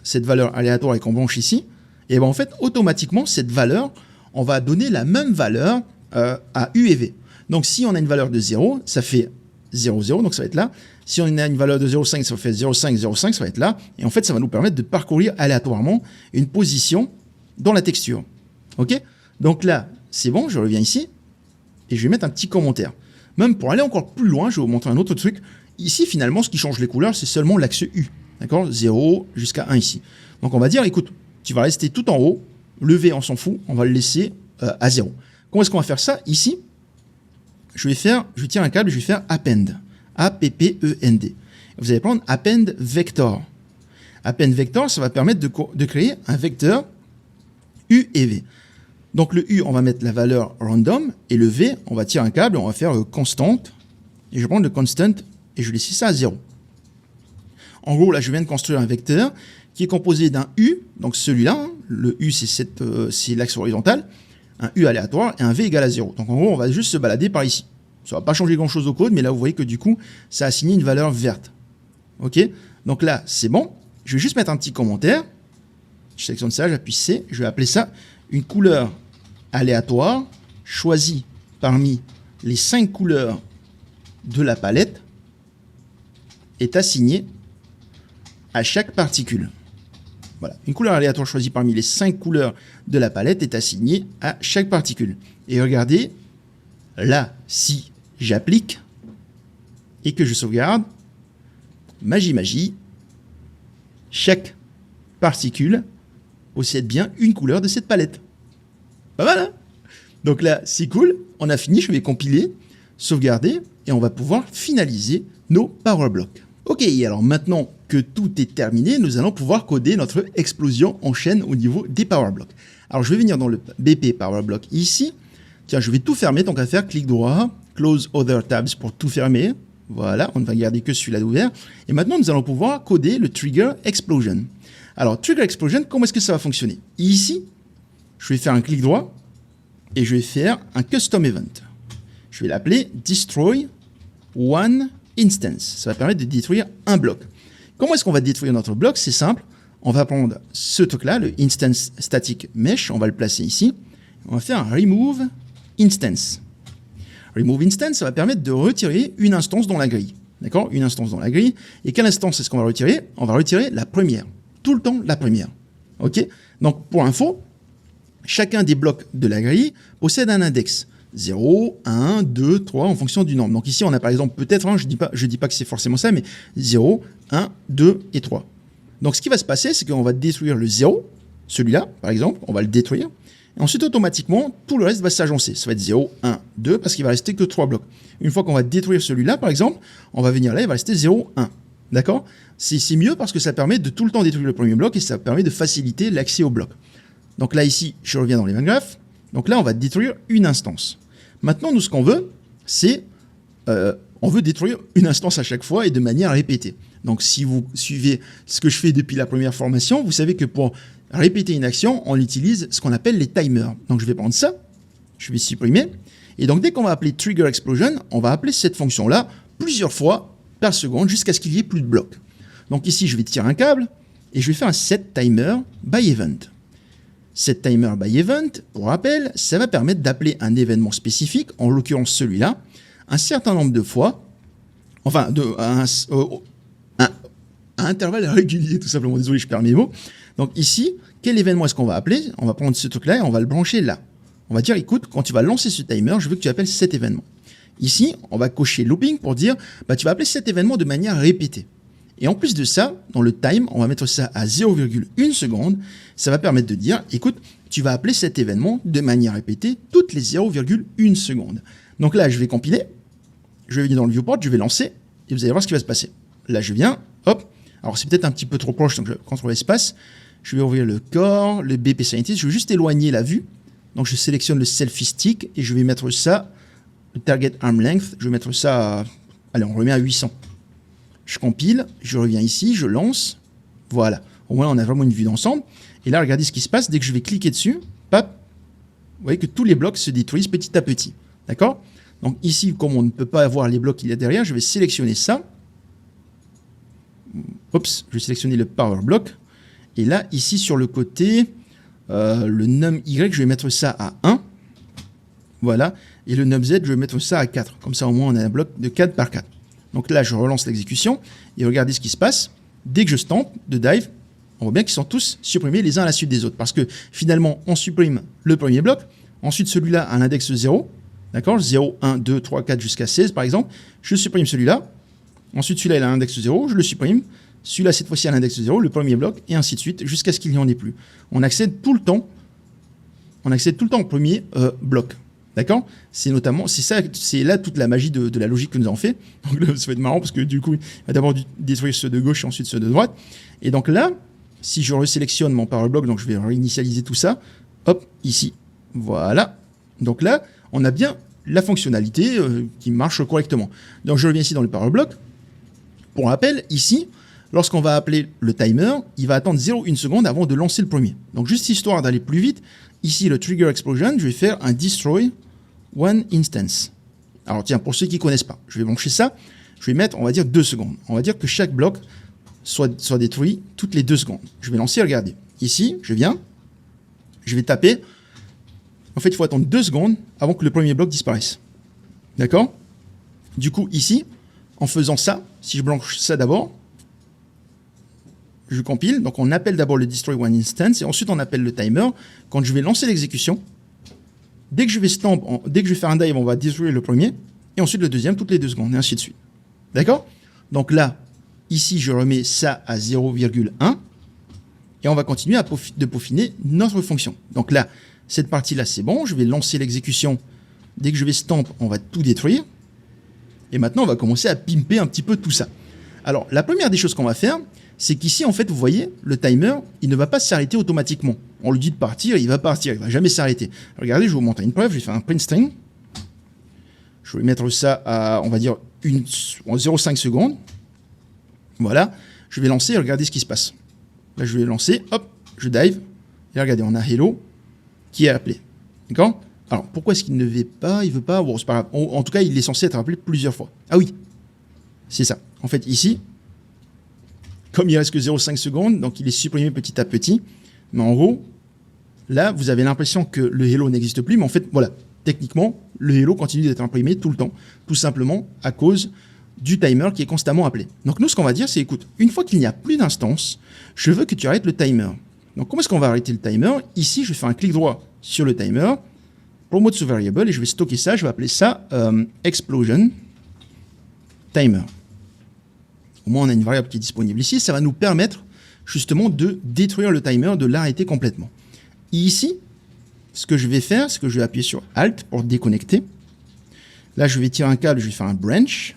cette valeur aléatoire et qu'on branche ici, et ben en fait, automatiquement, cette valeur, on va donner la même valeur à U et V. Donc, si on a une valeur de 0, ça fait 0, 0, donc ça va être là. Si on a une valeur de 0,5, ça fait 0,5, 0,5, ça va être là. Et en fait, ça va nous permettre de parcourir aléatoirement une position dans la texture. OK? Donc là, c'est bon, je reviens ici et je vais mettre un petit commentaire. Même pour aller encore plus loin, je vais vous montrer un autre truc. Ici, finalement, ce qui change les couleurs, c'est seulement l'axe U. D'accord? 0 jusqu'à 1 ici. Donc, on va dire, écoute, tu vas rester tout en haut. Le V, on s'en fout, on va le laisser à 0. Comment est-ce qu'on va faire ça? Ici, je vais tirer un câble, je vais faire Append. A-P-P-E-N-D. Vous allez prendre append vector. Append vector, ça va permettre de créer un vecteur U et V. Donc le U, on va mettre la valeur random, et le V, on va tirer un câble, on va faire constant, et je vais prendre le constant, et je vais laisser ça à 0. En gros, là, je viens de construire un vecteur qui est composé d'un U, donc celui-là, hein, le U, c'est l'axe horizontal, un U aléatoire, et un V égale à 0. Donc en gros, on va juste se balader par ici. Ça ne va pas changer grand-chose au code, mais là, vous voyez que du coup, ça a assigné une valeur verte. OK? Donc là, c'est bon. Je vais juste mettre un petit commentaire. Je sélectionne ça, j'appuie C, je vais appeler ça une couleur aléatoire choisie parmi les 5 couleurs de la palette est assignée à chaque particule. Voilà, une couleur aléatoire choisie parmi les 5 couleurs de la palette est assignée à chaque particule. Et regardez, là, si j'applique et que je sauvegarde, magie, chaque particule possède bien une couleur de cette palette. Pas mal, hein? Donc là, c'est cool, on a fini, je vais compiler, sauvegarder, et on va pouvoir finaliser nos power blocks. Ok, alors maintenant que tout est terminé, nous allons pouvoir coder notre explosion en chaîne au niveau des power blocks. Alors je vais venir dans le BP power block ici. Tiens, je vais tout fermer, donc on va faire clic droit, close other tabs pour tout fermer. Voilà, on ne va garder que celui-là d'ouvert. Et maintenant, nous allons pouvoir coder le trigger explosion. Alors, trigger explosion, comment est-ce que ça va fonctionner? Ici, je vais faire un clic droit et je vais faire un custom event. Je vais l'appeler destroy one instance. Ça va permettre de détruire un bloc. Comment est-ce qu'on va détruire notre bloc? C'est simple. On va prendre ce truc-là, le instance static mesh, on va le placer ici. On va faire un remove instance. Remove instance, ça va permettre de retirer une instance dans la grille. D'accord? Une instance dans la grille. Et quelle instance est-ce qu'on va retirer? On va retirer la première. Tout le temps, la première. OK? Donc, pour info, chacun des blocs de la grille possède un index. 0, 1, 2, 3, en fonction du nombre. Donc ici, on a par exemple peut-être, hein, je dis pas que c'est forcément ça, mais 0, 1, 2 et 3. Donc ce qui va se passer, c'est qu'on va détruire le 0, celui-là, par exemple, on va le détruire. Et ensuite, automatiquement, tout le reste va s'agencer. Ça va être 0, 1, 2, parce qu'il va rester que 3 blocs. Une fois qu'on va détruire celui-là, par exemple, on va venir là, il va rester 0, 1. D'accord? C'est mieux parce que ça permet de tout le temps détruire le premier bloc et ça permet de faciliter l'accès au bloc. Donc là, ici, je reviens dans les graphes. Donc là, on va détruire une instance. Maintenant, nous, ce qu'on veut, c'est... on veut détruire une instance à chaque fois et de manière répétée. Donc, si vous suivez ce que je fais depuis la première formation, vous savez que pour répéter une action, on utilise ce qu'on appelle les timers. Donc, je vais prendre ça, je vais supprimer. Et donc, dès qu'on va appeler trigger explosion, on va appeler cette fonction-là plusieurs fois par seconde jusqu'à ce qu'il y ait plus de blocs. Donc, ici, je vais tirer un câble et je vais faire un set timer by event. Set timer by event, pour rappel, ça va permettre d'appeler un événement spécifique, en l'occurrence celui-là, un certain nombre de fois, enfin, à intervalles réguliers, tout simplement. Désolé, je perds mes mots. Donc ici, quel événement est-ce qu'on va appeler? On va prendre ce truc-là et on va le brancher là. On va dire, écoute, quand tu vas lancer ce timer, je veux que tu appelles cet événement. Ici, on va cocher looping pour dire, bah, tu vas appeler cet événement de manière répétée. Et en plus de ça, dans le time, on va mettre ça à 0,1 seconde. Ça va permettre de dire, écoute, tu vas appeler cet événement de manière répétée toutes les 0,1 secondes. Donc là, je vais compiler. Je vais venir dans le viewport, je vais lancer. Et vous allez voir ce qui va se passer. Là, je viens, hop. Alors, c'est peut-être un petit peu trop proche, donc je contrôle espace. Je vais ouvrir le core, le BP Scientist. Je vais juste éloigner la vue. Donc, je sélectionne le selfie stick et je vais mettre ça, le target arm length. Je vais mettre ça à, allez, on remet à 800. Je compile, je reviens ici, je lance. Voilà. Au moins, on a vraiment une vue d'ensemble. Et là, regardez ce qui se passe. Dès que je vais cliquer dessus, pap, vous voyez que tous les blocs se détruisent petit à petit. D'accord? Donc ici, comme on ne peut pas avoir les blocs qu'il y a derrière, je vais sélectionner ça. Oups, je vais sélectionner le power block. Et là, ici, sur le côté, le num Y, je vais mettre ça à 1. Voilà. Et le num Z, je vais mettre ça à 4. Comme ça, au moins, on a un bloc de 4 par 4. Donc là, je relance l'exécution. Et regardez ce qui se passe. Dès que je stamp de dive, on voit bien qu'ils sont tous supprimés les uns à la suite des autres. Parce que finalement, on supprime le premier bloc. Ensuite, celui-là à l'index 0. D'accord? 0, 1, 2, 3, 4 jusqu'à 16, par exemple. Je supprime celui-là. Ensuite, celui-là, il a l'index 0. Je le supprime. Celui-là, cette fois-ci, à l'index 0, le premier bloc, et ainsi de suite, jusqu'à ce qu'il n'y en ait plus. On accède tout le temps au premier bloc. D'accord? C'est là toute la magie de la logique que nous avons fait. Donc là, ça va être marrant parce que du coup, il va d'abord détruire ceux de gauche et ensuite ceux de droite. Et donc là, si je resélectionne mon power block, donc je vais réinitialiser tout ça, hop, ici. Voilà. Donc là, on a bien la fonctionnalité qui marche correctement. Donc je reviens ici dans le power block. Pour rappel, ici, lorsqu'on va appeler le timer, il va attendre 0,1 seconde avant de lancer le premier. Donc juste histoire d'aller plus vite, ici le trigger explosion, je vais faire un destroy one instance. Alors tiens, pour ceux qui ne connaissent pas, je vais brancher ça, je vais mettre, on va dire 2 secondes. On va dire que chaque bloc soit détruit toutes les 2 secondes. Je vais lancer, regardez. Ici, je viens, je vais taper. En fait, il faut attendre 2 secondes avant que le premier bloc disparaisse. D'accord? Du coup, ici, en faisant ça, si je branche ça d'abord, je compile. Donc, on appelle d'abord le destroy one instance et ensuite on appelle le timer. Quand je vais lancer l'exécution, dès que je vais faire un dive, on va détruire le premier et ensuite le deuxième toutes les 2 secondes et ainsi de suite. D'accord? Donc là, ici, je remets ça à 0,1 et on va continuer de peaufiner notre fonction. Donc là, cette partie-là, c'est bon. Je vais lancer l'exécution. Dès que je vais stamp, on va tout détruire. Et maintenant, on va commencer à pimper un petit peu tout ça. Alors, la première des choses qu'on va faire, c'est qu'ici, en fait, vous voyez, le timer, il ne va pas s'arrêter automatiquement. On lui dit de partir, il va partir, il ne va jamais s'arrêter. Regardez, je vais vous montrer une preuve. Je vais faire un print string. Je vais mettre ça à, on va dire, 0,5 secondes. Voilà. Je vais lancer et regardez ce qui se passe. Là, je vais lancer, hop, je dive. Et regardez, on a hello qui est appelé. D'accord? Alors, pourquoi est-ce qu'il ne veut pas? Il veut pas. Bon, c'est pas grave. En tout cas, il est censé être appelé plusieurs fois. Ah oui, c'est ça. En fait, ici, comme il reste que 0,5 secondes, donc il est supprimé petit à petit. Mais en gros, là, vous avez l'impression que le hello n'existe plus. Mais en fait, voilà, techniquement, le hello continue d'être imprimé tout le temps. Tout simplement à cause du timer qui est constamment appelé. Donc nous, ce qu'on va dire, c'est, écoute, une fois qu'il n'y a plus d'instance, je veux que tu arrêtes le timer. Donc, comment est-ce qu'on va arrêter le timer? Ici, je vais faire un clic droit sur le timer, promote to variable, et je vais stocker ça. Je vais appeler ça explosion timer. Au moins, on a une variable qui est disponible ici. Ça va nous permettre justement de détruire le timer, de l'arrêter complètement. Et ici, ce que je vais faire, c'est que je vais appuyer sur Alt pour déconnecter. Là, je vais tirer un câble, je vais faire un branch.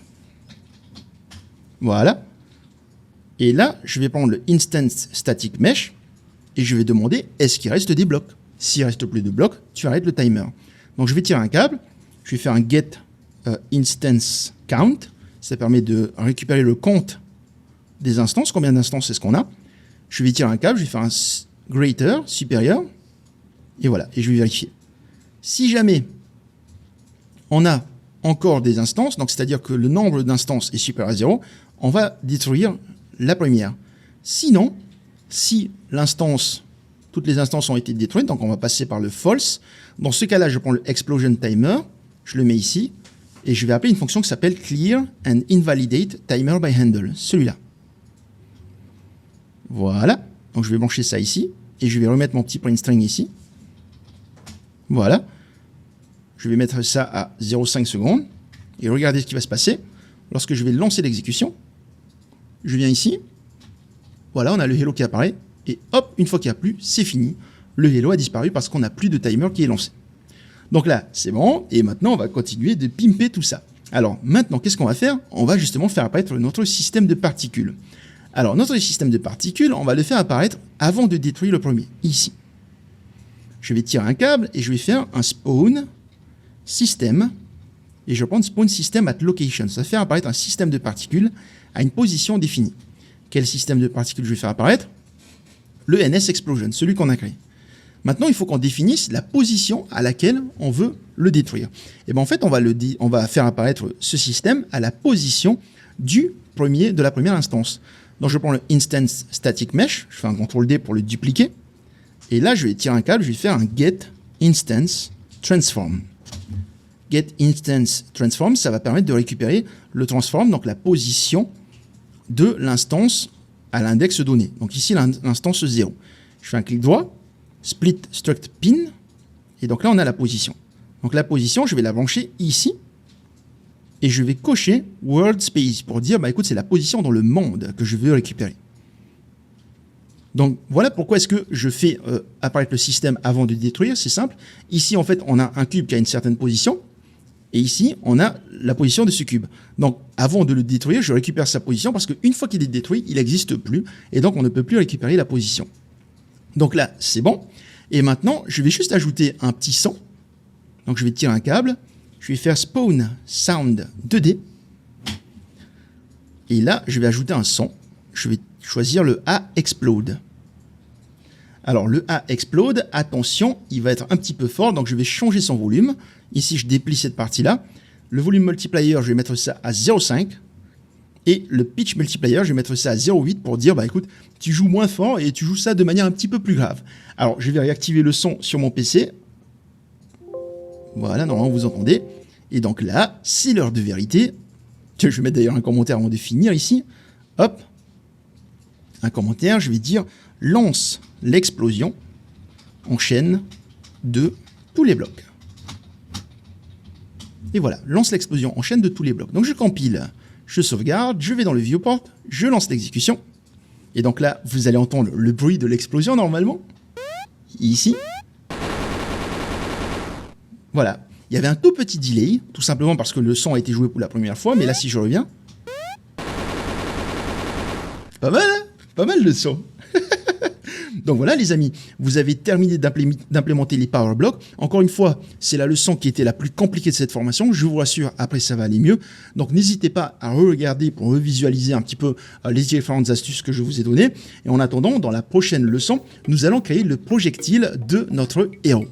Voilà. Et là, je vais prendre le instance static mesh. Et je vais demander, est-ce qu'il reste des blocs? S'il reste plus de blocs, tu arrêtes le timer. Donc, je vais tirer un câble. Je vais faire un get instance count. Ça permet de récupérer le compte des instances. Combien d'instances est-ce qu'on a? Je vais tirer un câble. Je vais faire un greater, supérieur. Et voilà. Et je vais vérifier. Si jamais on a encore des instances, donc c'est-à-dire que le nombre d'instances est supérieur à 0, on va détruire la première. Sinon, si toutes les instances ont été détruites, donc on va passer par le false. Dans ce cas-là, je prends le explosion timer, je le mets ici, et je vais appeler une fonction qui s'appelle clear and invalidate timer by handle, celui-là. Voilà, donc je vais brancher ça ici, et je vais remettre mon petit print string ici. Voilà, je vais mettre ça à 0,5 secondes, et regardez ce qui va se passer. Lorsque je vais lancer l'exécution, je viens ici, voilà, on a le hello qui apparaît, et hop, une fois qu'il n'y a plus, c'est fini. Le hello a disparu parce qu'on n'a plus de timer qui est lancé. Donc là, c'est bon, et maintenant, on va continuer de pimper tout ça. Alors, maintenant, qu'est-ce qu'on va faire? On va justement faire apparaître notre système de particules. Alors, notre système de particules, on va le faire apparaître avant de détruire le premier, ici. Je vais tirer un câble, et je vais faire un spawn system, et je vais prendre spawn system at location. Ça va faire apparaître un système de particules à une position définie. Quel système de particules je vais faire apparaître? Le NS Explosion, celui qu'on a créé. Maintenant, il faut qu'on définisse la position à laquelle on veut le détruire. Et bien en fait, on va faire apparaître ce système à la position de la première instance. Donc je prends le instance static mesh, je fais un CTRL D pour le dupliquer. Et là, je vais tirer un câble, je vais faire un get instance transform. Get instance transform, ça va permettre de récupérer le transform, donc la position de l'instance à l'index donné. Donc ici, l'instance 0. Je fais un clic droit, split struct pin, et donc là, on a la position. Donc la position, je vais la brancher ici, et je vais cocher world space pour dire, bah écoute, c'est la position dans le monde que je veux récupérer. Donc voilà pourquoi est-ce que je fais apparaître le système avant de détruire, c'est simple. Ici en fait on a un cube qui a une certaine position, et ici on a la position de ce cube. Donc avant de le détruire, je récupère sa position parce qu'une fois qu'il est détruit, il n'existe plus, et donc on ne peut plus récupérer la position. Donc là c'est bon, et maintenant je vais juste ajouter un petit son. Donc je vais tirer un câble, je vais faire spawn sound 2D, et là je vais ajouter un son, je vais choisir le A explode. Alors le A explode, attention, il va être un petit peu fort, donc je vais changer son volume. Ici je déplie cette partie-là. Le volume multiplier, je vais mettre ça à 0,5. Et le pitch multiplier, je vais mettre ça à 0,8 pour dire, bah écoute, tu joues moins fort et tu joues ça de manière un petit peu plus grave. Alors je vais réactiver le son sur mon PC. Voilà, normalement vous entendez. Et donc là, c'est l'heure de vérité. Je vais mettre d'ailleurs un commentaire avant de finir ici. Hop. Un commentaire, je vais dire lance l'explosion en chaîne de tous les blocs. Et voilà, lance l'explosion en chaîne de tous les blocs. Donc je compile, je sauvegarde, je vais dans le viewport, je lance l'exécution. Et donc là, vous allez entendre le bruit de l'explosion normalement. Ici. Voilà. Il y avait un tout petit delay, tout simplement parce que le son a été joué pour la première fois. Mais là, si je reviens... Pas mal, hein? Pas mal le son. Donc voilà les amis, vous avez terminé d'implémenter les power blocks. Encore une fois, c'est la leçon qui était la plus compliquée de cette formation. Je vous rassure, après ça va aller mieux. Donc n'hésitez pas à re-regarder pour revisualiser un petit peu les différentes astuces que je vous ai données. Et en attendant, dans la prochaine leçon, nous allons créer le projectile de notre héros.